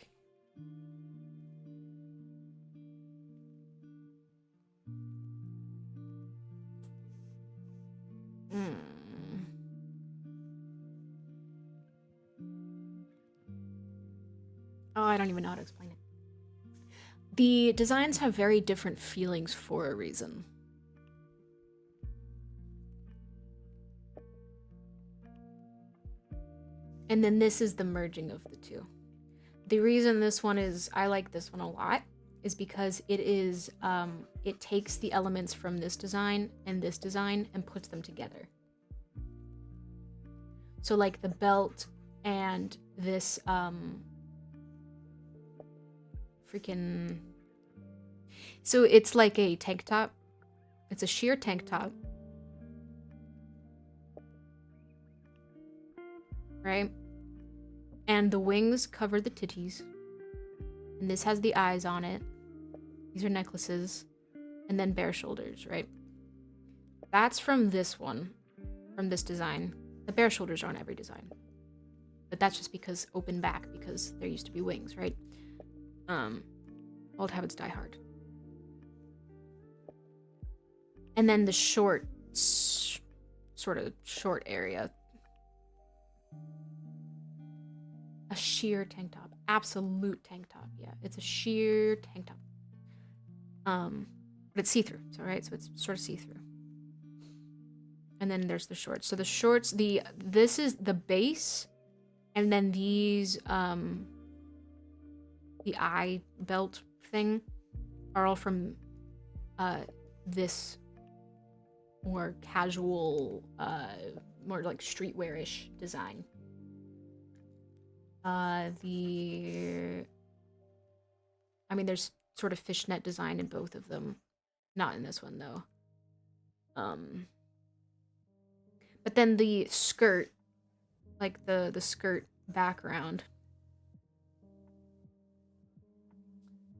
Oh, I don't even know how to explain it. The designs have very different feelings for a reason. And then this is the merging of the two. The reason this one is, I like this one a lot, is because it is, it takes the elements from this design and puts them together. So like the belt and this, freaking... So it's like a tank top. It's a sheer tank top. Right? And the wings cover the titties. And this has the eyes on it. These are necklaces. And then bare shoulders, right? That's from this one. From this design. The bare shoulders are on every design. But that's just because open back, because there used to be wings, right? Old habits die hard. And then the short, sort of short area A sheer tank top. Absolute tank top. Yeah, it's a sheer tank top. But it's see-through, so right? So it's sort of see-through. And then there's the shorts. So the shorts, this is the base, and then these the eye belt thing are all from this more casual, more like streetwear-ish design. I mean, there's sort of fishnet design in both of them. Not in this one, though. But then the skirt, like the skirt background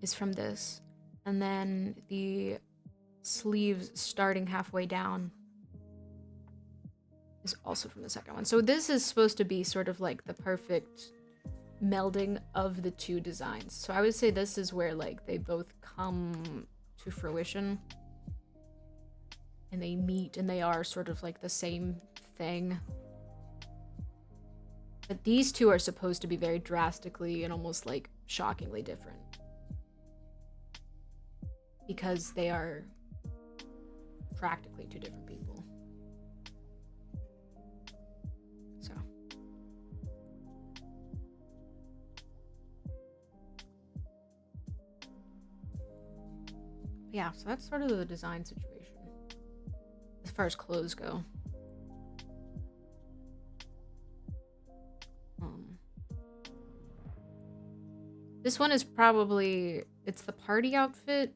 is from this. And then the sleeves starting halfway down is also from the second one. So this is supposed to be sort of like the perfect melding of the two designs. So I would say this is where like they both come to fruition and they meet and they are sort of like the same thing. But these two are supposed to be very drastically and almost like shockingly different because they are practically two different people. So yeah, so that's sort of the design situation as far as clothes go. This one is probably, it's the party outfit,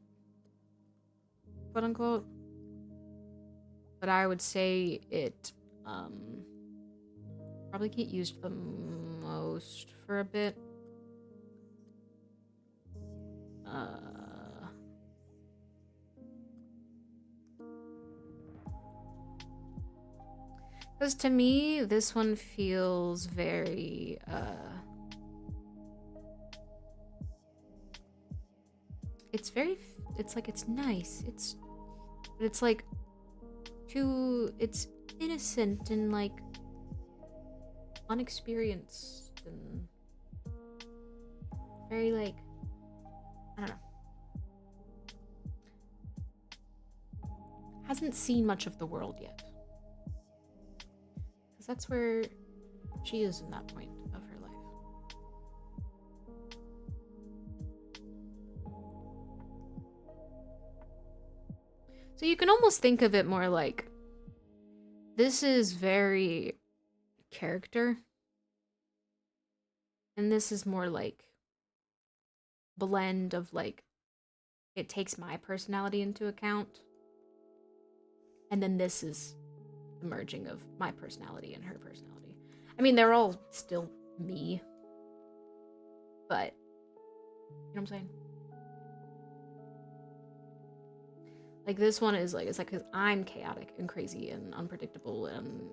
quote unquote. But I would say it probably get used the most for a bit. Because to me, this one feels very, it's like, it's nice. But it's like, it's innocent and like, unexperienced and very like, I don't know. Hasn't seen much of the world yet. Because that's where she is in that point of her life. So you can almost think of it more like, this is very character. And this is more like blend of like, it takes my personality into account. And then this is the merging of my personality and her personality. I mean, they're all still me. But, you know what I'm saying? Like this one is like, it's like, because I'm chaotic and crazy and unpredictable and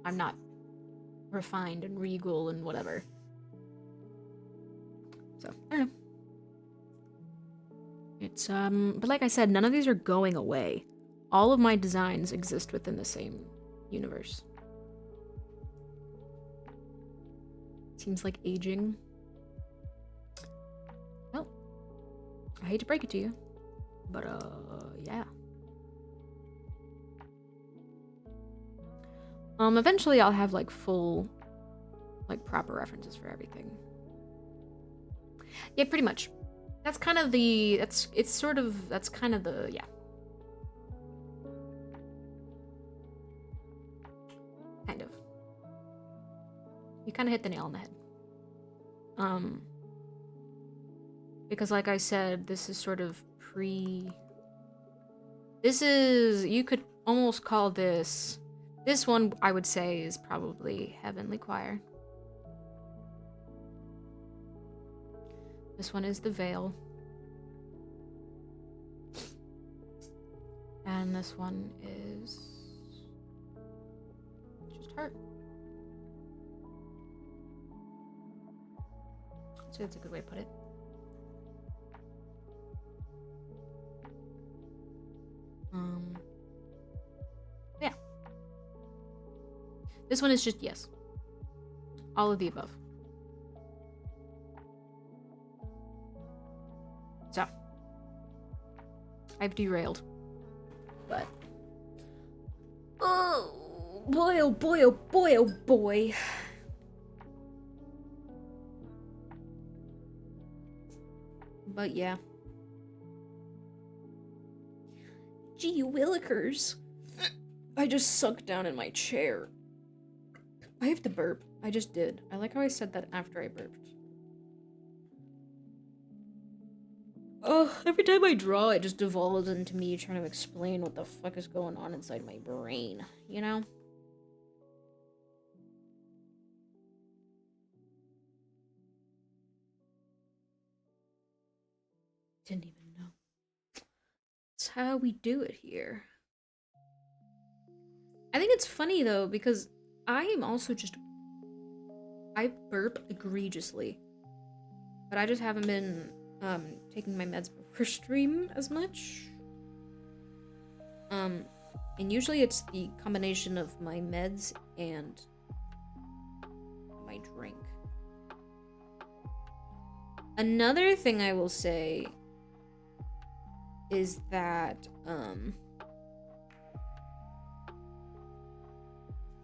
I'm not refined and regal and whatever. So, I don't know. It's, but like I said, none of these are going away. All of my designs exist within the same universe. Seems like aging. Well, I hate to break it to you, but, yeah. Eventually I'll have, like, full, like, proper references for everything. Yeah, pretty much. That's kind of the, that's kind of the, yeah. Kind of. You kind of hit the nail on the head. Because like I said, this is sort of this is, you could almost call this one I would say is probably Heavenly Choir. This one is The Veil. And this one is just Heart. So that's a good way to put it. Yeah. This one is just yes. All of the above. So. I've derailed. But. Oh boy, oh boy, oh boy, oh boy. But yeah. Gee willikers. I just sunk down in my chair. I have to burp. I just did. I like how I said that after I burped. Oh, every time I draw, it just devolves into me trying to explain what the fuck is going on inside my brain, you know? Didn't even know. That's how we do it here. I think it's funny, though, because I am also just... I burp egregiously. But I just haven't been taking my meds before stream as much. And usually it's the combination of my meds and my drink. Another thing I will say is that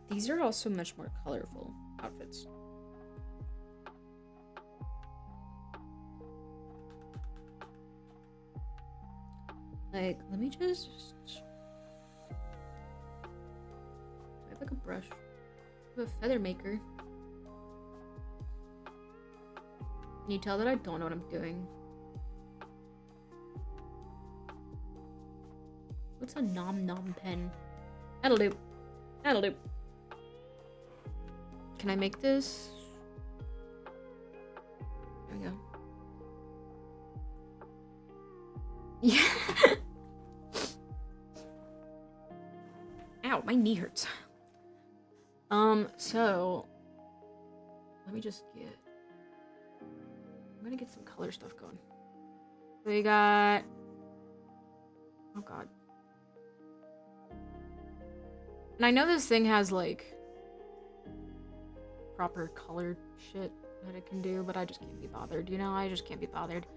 these are also much more colorful outfits. Like, let me just... Do I have like a brush? I have a feather maker. Can you tell that I don't know what I'm doing? What's a nom nom pen? That'll do. That'll do. Can I make this? There we go. Yeah. Ow, my knee hurts. So let me just get... I'm gonna get some color stuff going. We got... Oh god. And I know this thing has, like, proper color shit that it can do, but I just can't be bothered, you know? I just can't be bothered.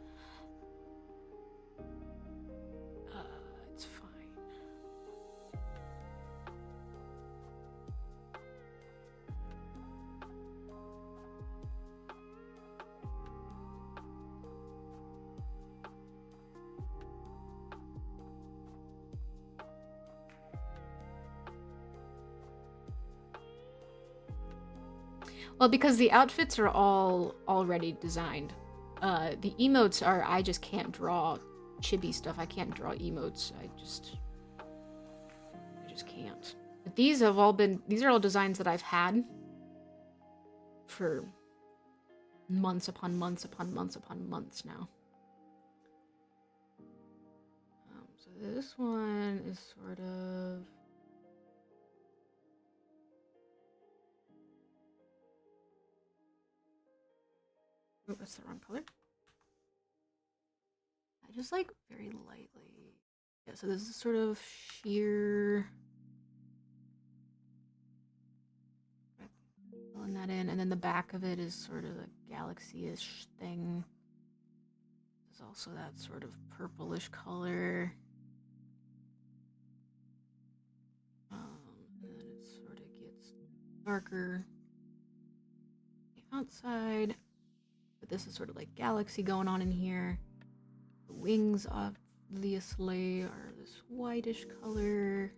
It's fine. Well, because the outfits are all already designed. The emotes are, I just can't draw chibi stuff. I can't draw emotes. I just can't. But these have all been, these are all designs that I've had for months upon months upon months upon months now. So this one is sort of... Oh, that's the wrong color. I just like very lightly. Yeah, so this is sort of sheer. Filling that in, and then the back of it is sort of a galaxy-ish thing. There's also that sort of purplish color. And then it sort of gets darker on the outside. But this is sort of like galaxy going on in here. The wings obviously are this whitish color.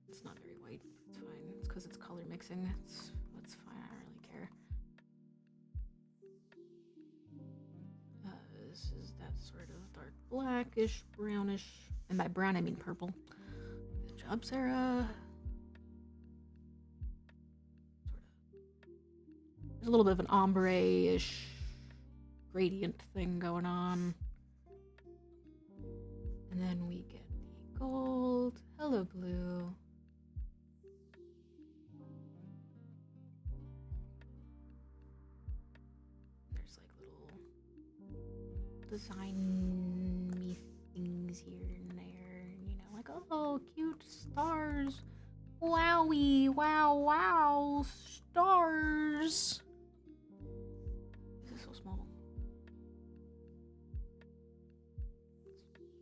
It's not very white. It's fine. It's because it's color mixing. That's fine. I don't really care. This is that sort of dark blackish, brownish. And by brown, I mean purple. Good job, Sarah. There's a little bit of an ombre-ish gradient thing going on. And then we get the gold. Hello, blue. There's like little design me things here and there. You know, like, oh, cute stars. Wowie, wow, stars. This is so small.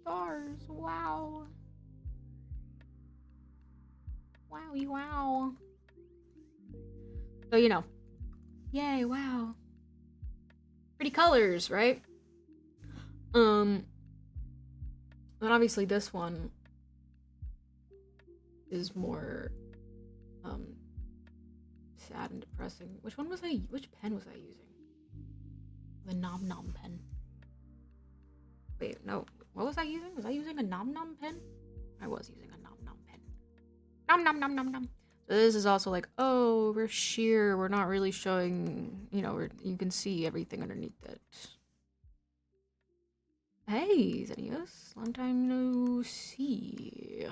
Stars, wow. Wowie, wow. So, you know. Yay, wow. Pretty colors, right? And obviously this one is more sad and depressing. Which pen was I using? The Nom Nom pen. Wait, no. What was I using? Was I using a Nom Nom pen? I was using a Nom Nom pen. Nom Nom Nom Nom Nom. So this is also like, oh, we're sheer. We're not really showing, you know, you can see everything underneath it. Hey, Zenius. Long time no see.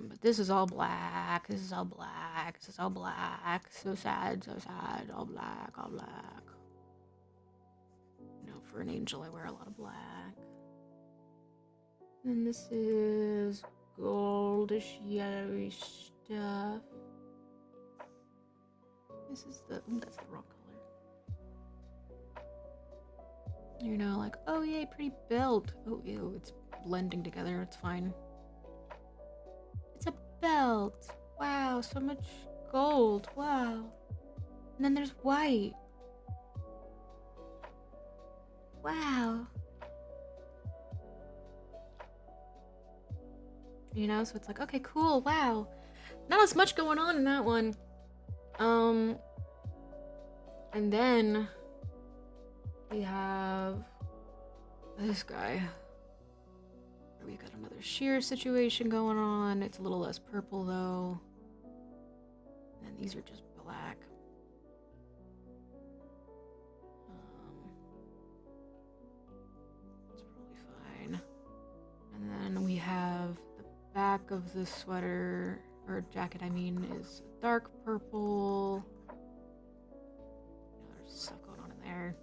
But this is all black. This is all black. This is all black. So sad, so sad. All black, all black. You know, for an angel, I wear a lot of black. And this is goldish, yellowy stuff. This is the, that's the wrong color. You know, like, oh yay, pretty belt. Oh ew, it's blending together, it's fine. It's a belt. Wow, so much gold, wow. And then there's white. Wow. You know, so it's like, okay, cool, wow. Not as much going on in that one. And then we have this guy. We got another sheer situation going on. It's a little less purple though. And these are just black. It's probably fine. And then we have the back of the sweater, or jacket I mean, is dark purple. There's stuff going on in there.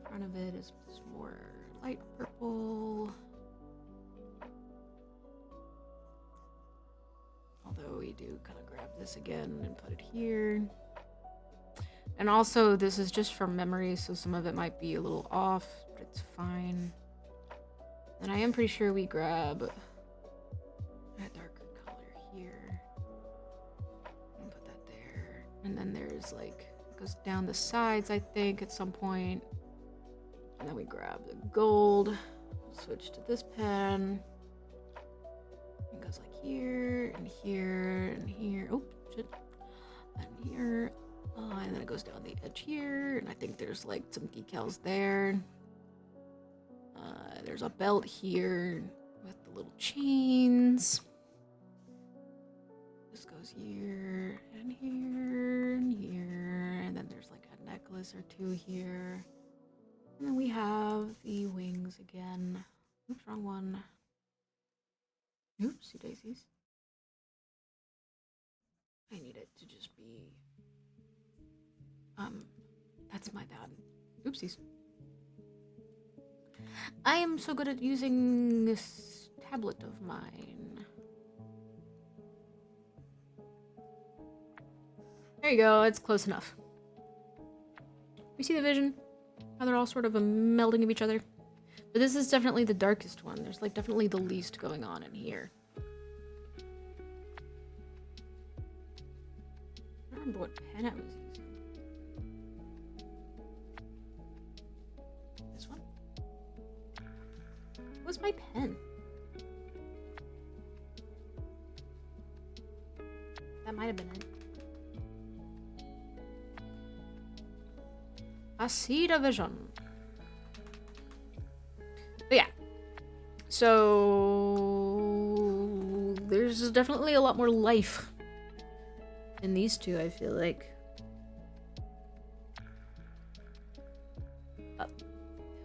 The front of it is more light purple. Although we do kind of grab this again and put it here. And also this is just from memory, so some of it might be a little off, but it's fine. And I am pretty sure we grab a darker color here and put that there. And then there's like, it goes down the sides, I think, at some point. And then we grab the gold, switch to this pen. It goes like here, and here, and here. Oh, shit. And here. And then it goes down the edge here. And I think there's like some decals there. There's a belt here with the little chains. This goes here, and here, and here. And then there's like a necklace or two here. And then we have the wings again. Oops, wrong one. Oopsie daisies. I need it to just be... that's my bad. Oopsies. I am so good at using this tablet of mine. There you go, it's close enough. You see the vision? How they're all sort of melding of each other? But this is definitely the darkest one. There's like definitely the least going on in here. I don't remember what pen I was using. This one? What's my pen? That might have been it. I see the vision. But yeah. So there's definitely a lot more life in these two, I feel like.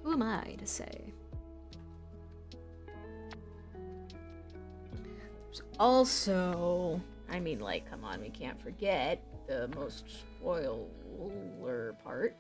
Who am I to say? There's also, I mean, like, come on, we can't forget the most spoiler part.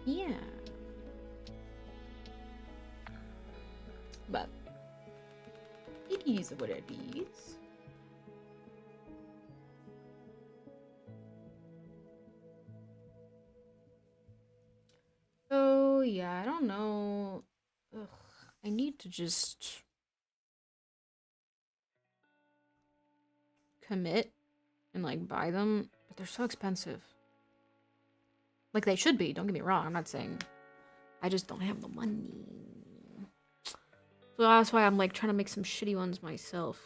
Yeah. But it is what it is. So yeah, I don't know. Ugh, I need to just commit and like buy them, but they're so expensive. Like they should be, don't get me wrong. I'm not saying I just don't have the money. So that's why I'm like trying to make some shitty ones myself.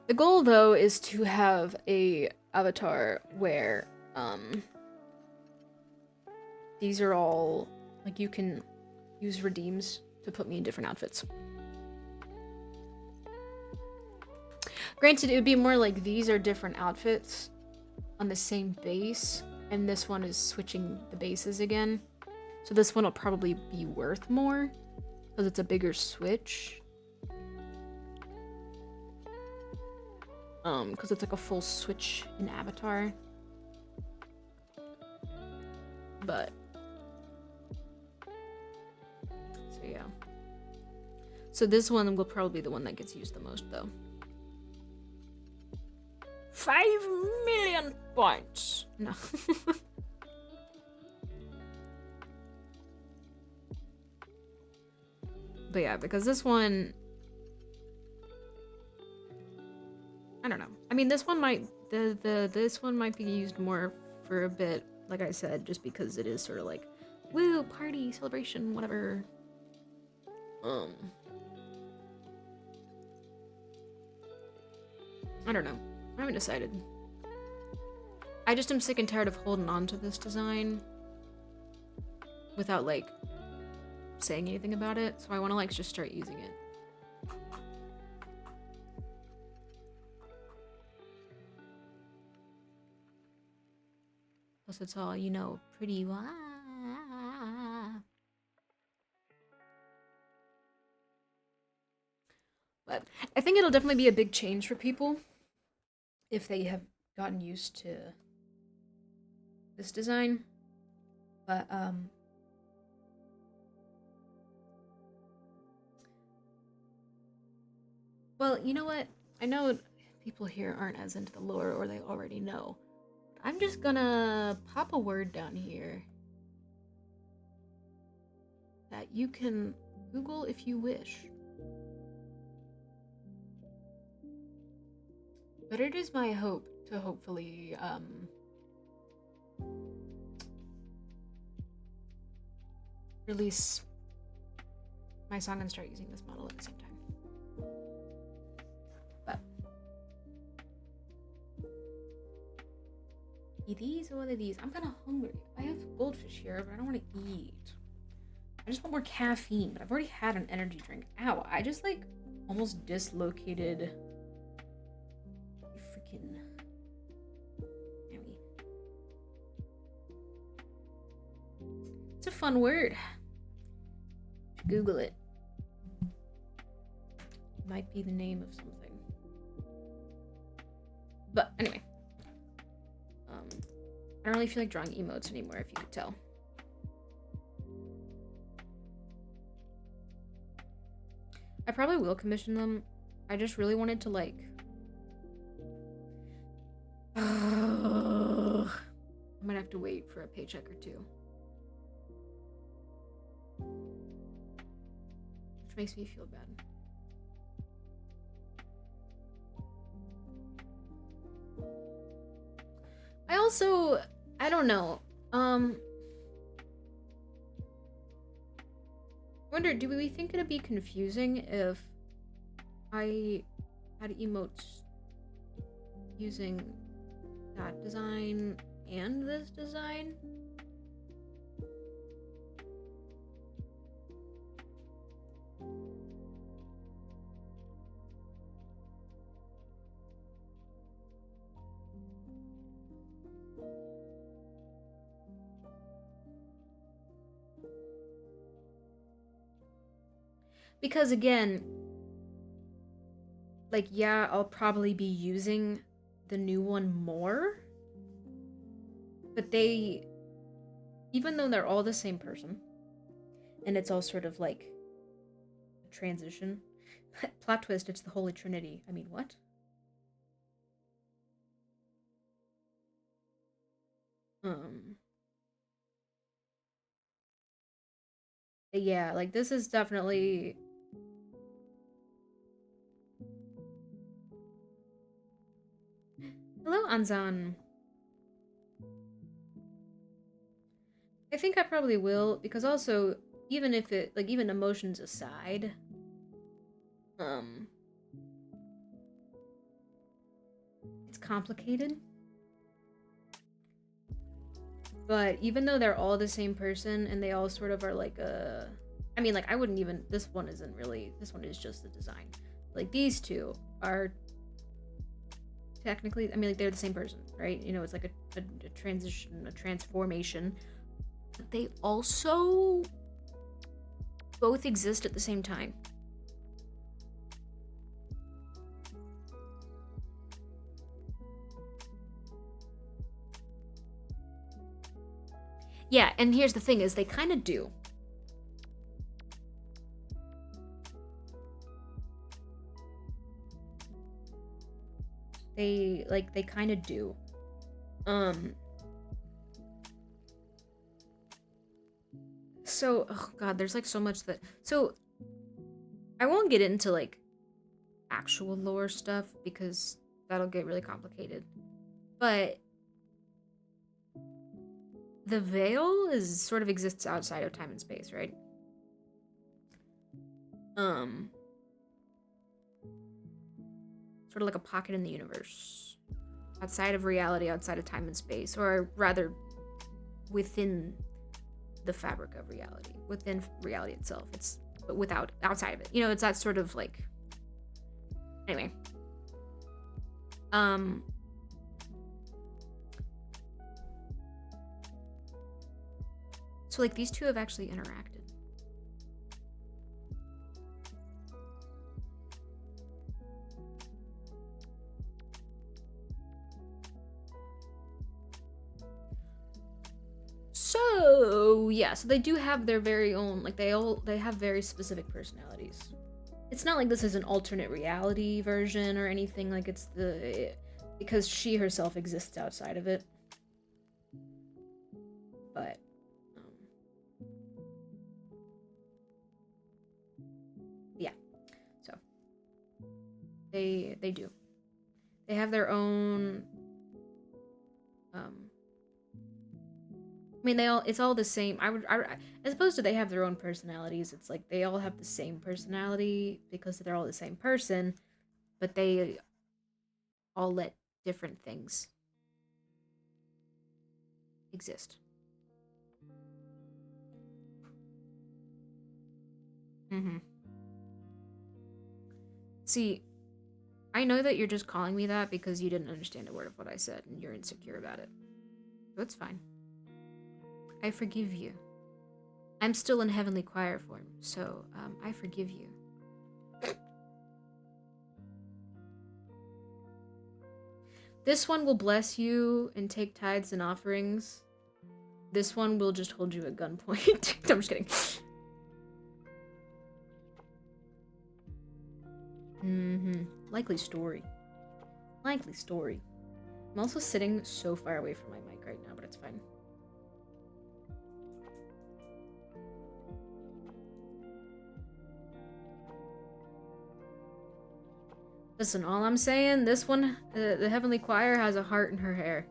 The goal though is to have a avatar where these are all like you can use redeems to put me in different outfits. Granted, it would be more like these are different outfits on the same base, and this one is switching the bases again. So this one will probably be worth more because it's a bigger switch. Because it's like a full switch in Avatar. But so yeah. So this one will probably be the one that gets used the most though. 5 million points. No. But yeah, because this one, I don't know. I mean, this one might this one might be used more for a bit, like I said, just because it is sort of like, woo, party, celebration, whatever. I don't know. I haven't decided. I just am sick and tired of holding on to this design without like saying anything about it, so I want to like just start using it. Plus it's all, you know, pretty. But I think it'll definitely be a big change for people if they have gotten used to this design. But well, you know what? I know people here aren't as into the lore, or they already know. I'm just gonna pop a word down here that you can Google if you wish. But it is my hope to hopefully release my song and start using this model at the same time. But these or one of these? I'm kind of hungry. I have goldfish here, but I don't want to eat. I just want more caffeine, but I've already had an energy drink. Ow, I just like almost dislocated freaking owie. It's a fun word. Google it. Might be the name of something. But anyway. I don't really feel like drawing emotes anymore, if you could tell. I probably will commission them. I just really wanted to like... I'm gonna have to wait for a paycheck or two. Which makes me feel bad. I also... I don't know. Wonder, do we think it'd be confusing if I had emotes using that design and this design? Because again, like, yeah, I'll probably be using the new one more. But they, even though they're all the same person, and it's all sort of like a transition. Plot twist, it's the Holy Trinity. I mean, what? Yeah, like this is definitely. Hello, Anzan. I think I probably will, because also, even if it, like, even emotions aside, it's complicated. But even though they're all the same person and they all sort of are like I mean, like, I wouldn't even, this one isn't really, this one is just the design. Like, these two are technically, I mean, like, they're the same person, right? You know, it's like a transition, a transformation. But they also both exist at the same time. Yeah, and here's the thing is they kind of do. They kind of do. So, oh god, there's like so much that, so I won't get into like actual lore stuff because that'll get really complicated. But the veil is sort of exists outside of time and space, right? Sort of like a pocket in the universe. Outside of reality, outside of time and space, or rather within the fabric of reality, within reality itself. It's but without outside of it. You know, it's that sort of like anyway. So like these two have actually interacted. So yeah, so they do have their very own, like they have very specific personalities. It's not like this is an alternate reality version or anything, like it's because she herself exists outside of it. But yeah, so they do. They have their own I mean, it's all the same. As opposed to they have their own personalities, it's like they all have the same personality because they're all the same person, but they all let different things exist. See, I know that you're just calling me that because you didn't understand a word of what I said and you're insecure about it. So it's fine. I forgive you. I'm still in heavenly choir form, so I forgive you. This one will bless you and take tithes and offerings. This one will just hold you at gunpoint. I'm just kidding. Likely story. Likely story. I'm also sitting so far away from my mic right now, but it's fine. Listen, all I'm saying, this one, the Heavenly Choir has a heart in her hair.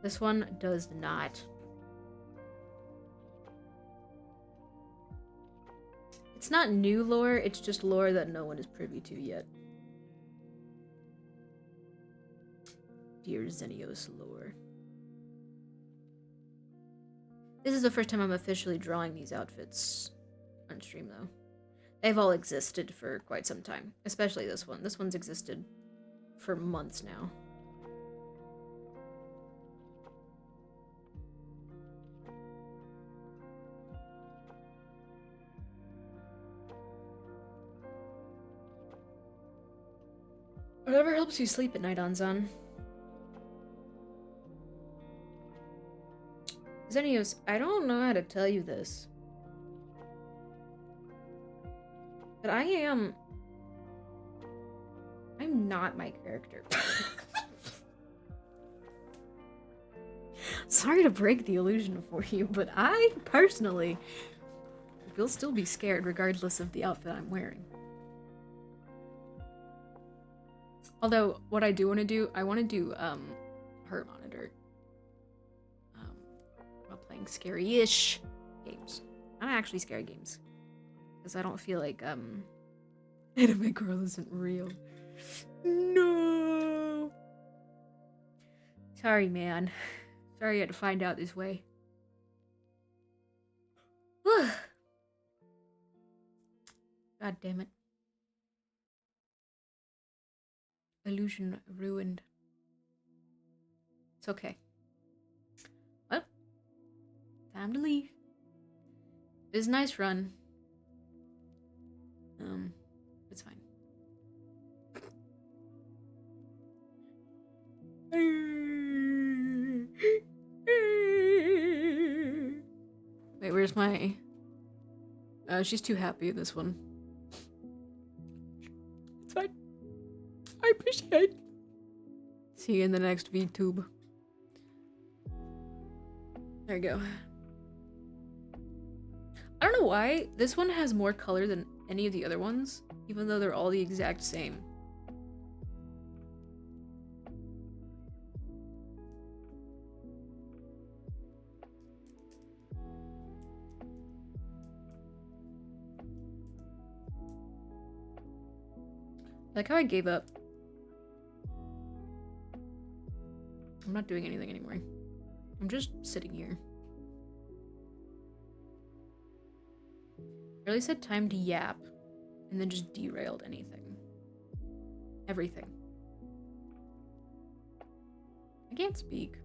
This one does not. It's not new lore, it's just lore that no one is privy to yet. Dear Xenios lore. This is the first time I'm officially drawing these outfits on stream, though. They've all existed for quite some time, especially this one. This one's existed for months now. Whatever helps you sleep at night, Anzan. Xenios, I don't know how to tell you this, but I'm not my character. Sorry to break the illusion for you, but I personally will still be scared regardless of the outfit I'm wearing. Although, what I do want to do, I want to do, heart monitor. While playing scary-ish games. Not actually scary games. Because I don't feel like, Anime Girl isn't real. No! Sorry, man. Sorry you had to find out this way. God damn it. Illusion ruined. It's okay. Well, time to leave. It was a nice run. It's fine. Wait, where's my... she's too happy in this one. It's fine. I appreciate it. See you in the next VTube. There you go. I don't know why this one has more color than any of the other ones, even though they're all the exact same. Like how I gave up. I'm not doing anything anymore. I'm just sitting here. I really said time to yap, and then just derailed anything. Everything. I can't speak.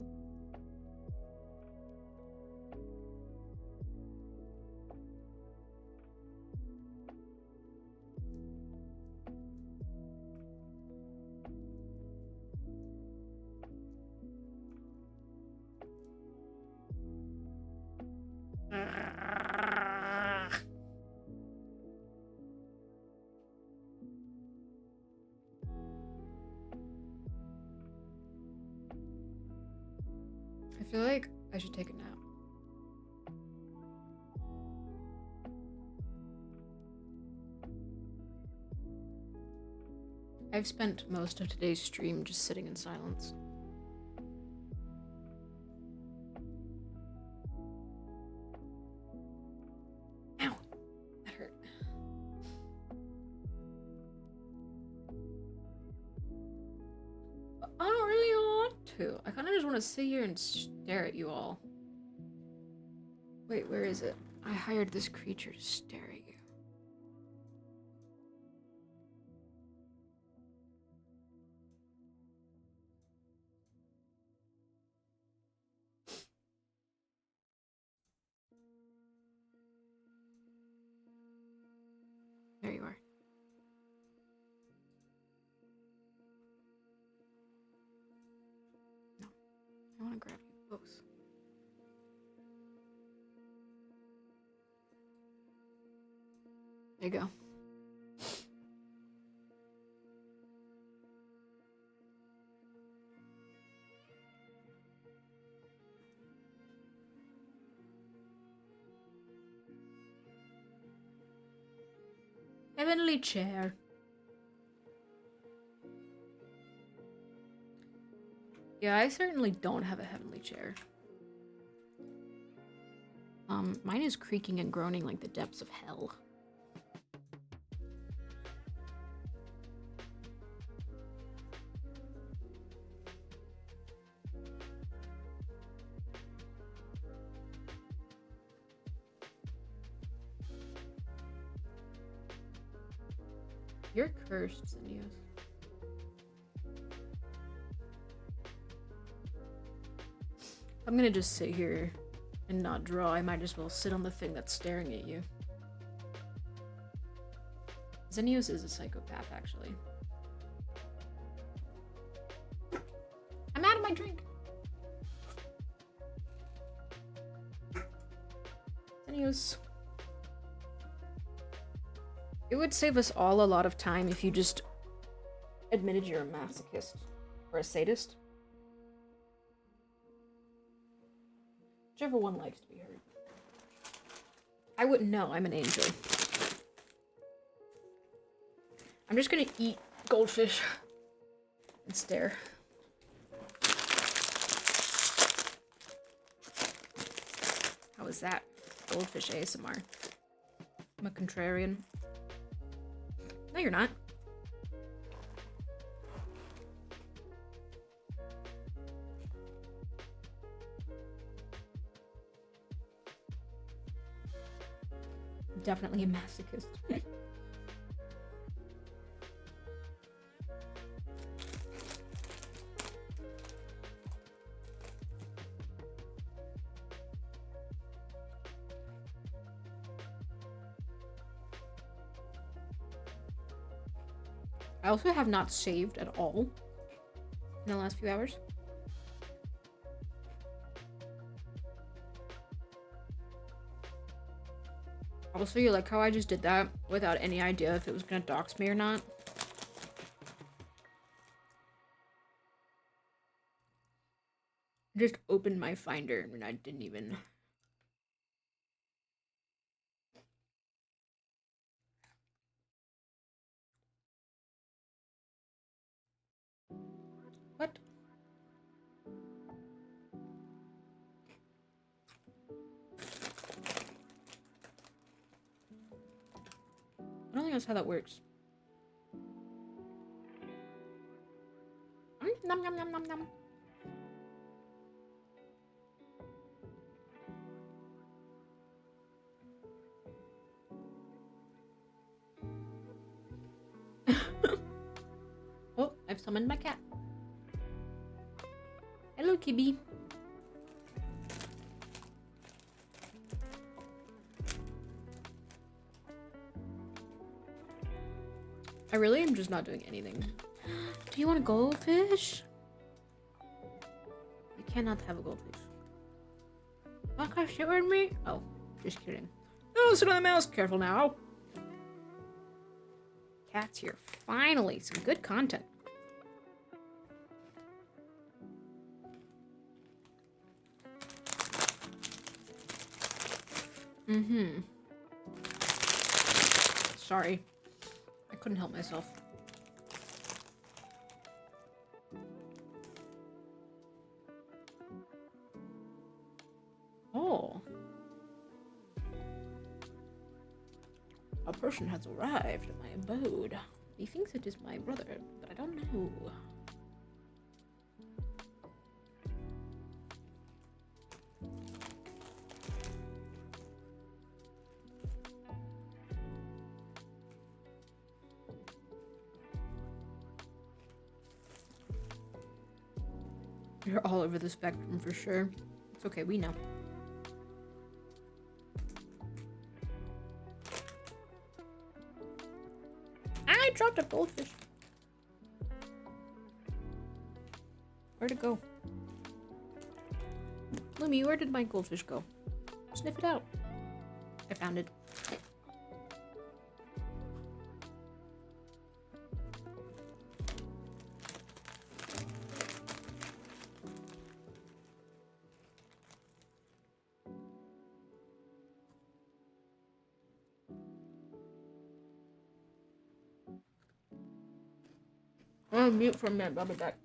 I feel like I should take a nap. I've spent most of today's stream just sitting in silence. Ow! That hurt. I don't really want to. I kind of just want to sit here and stare at you all. Wait, where is it? I hired this creature to stare at you. There you are. No, I want to grab you both. There you go. Heavenly chair. Yeah, I certainly don't have a heavenly chair. Mine is creaking and groaning like the depths of hell. You're cursed, Xenios. I'm gonna just sit here and not draw. I might as well sit on the thing that's staring at you. Xenios is a psychopath, actually. I'm out of my drink. Nice. It would save us all a lot of time if you just admitted you're a masochist or a sadist. Whichever one likes to be heard. I wouldn't know. I'm an angel. I'm just gonna eat goldfish and stare. How was that? Goldfish ASMR. I'm a contrarian. No, you're not. Definitely a masochist. I also have not saved at all in the last few hours. Also, you like how I just did that without any idea if it was gonna dox me or not? I just opened my Finder and I didn't even... What? I don't think that's how that works. Nom nom nom nom nom. Oh, I've summoned my cat. Hello, Kibby. I really am just not doing anything. Do you want a goldfish? You cannot have a goldfish. Not gonna shit with me? Oh, just kidding. Oh, sit on the mouse. Careful now. Cat's here. Finally, some good content. Mm-hmm. Sorry. I couldn't help myself. Oh. A person has arrived at my abode. He thinks it is my brother, but I don't know. You're all over the spectrum for sure. It's okay, we know. I dropped a goldfish. Where'd it go? Lumi, where did my goldfish go? Sniff it out. I found it. I'm mute for a minute, but I'll be back.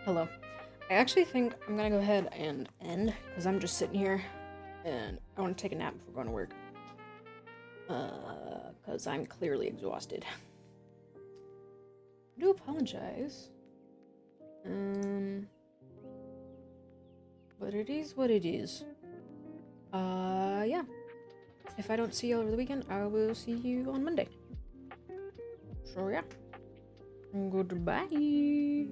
Hello. I actually think I'm gonna go ahead and end because I'm just sitting here and I want to take a nap before going to work. Because I'm clearly exhausted. I do apologize. But it is what it is. Yeah. If I don't see you over the weekend, I will see you on Monday. So yeah. Goodbye.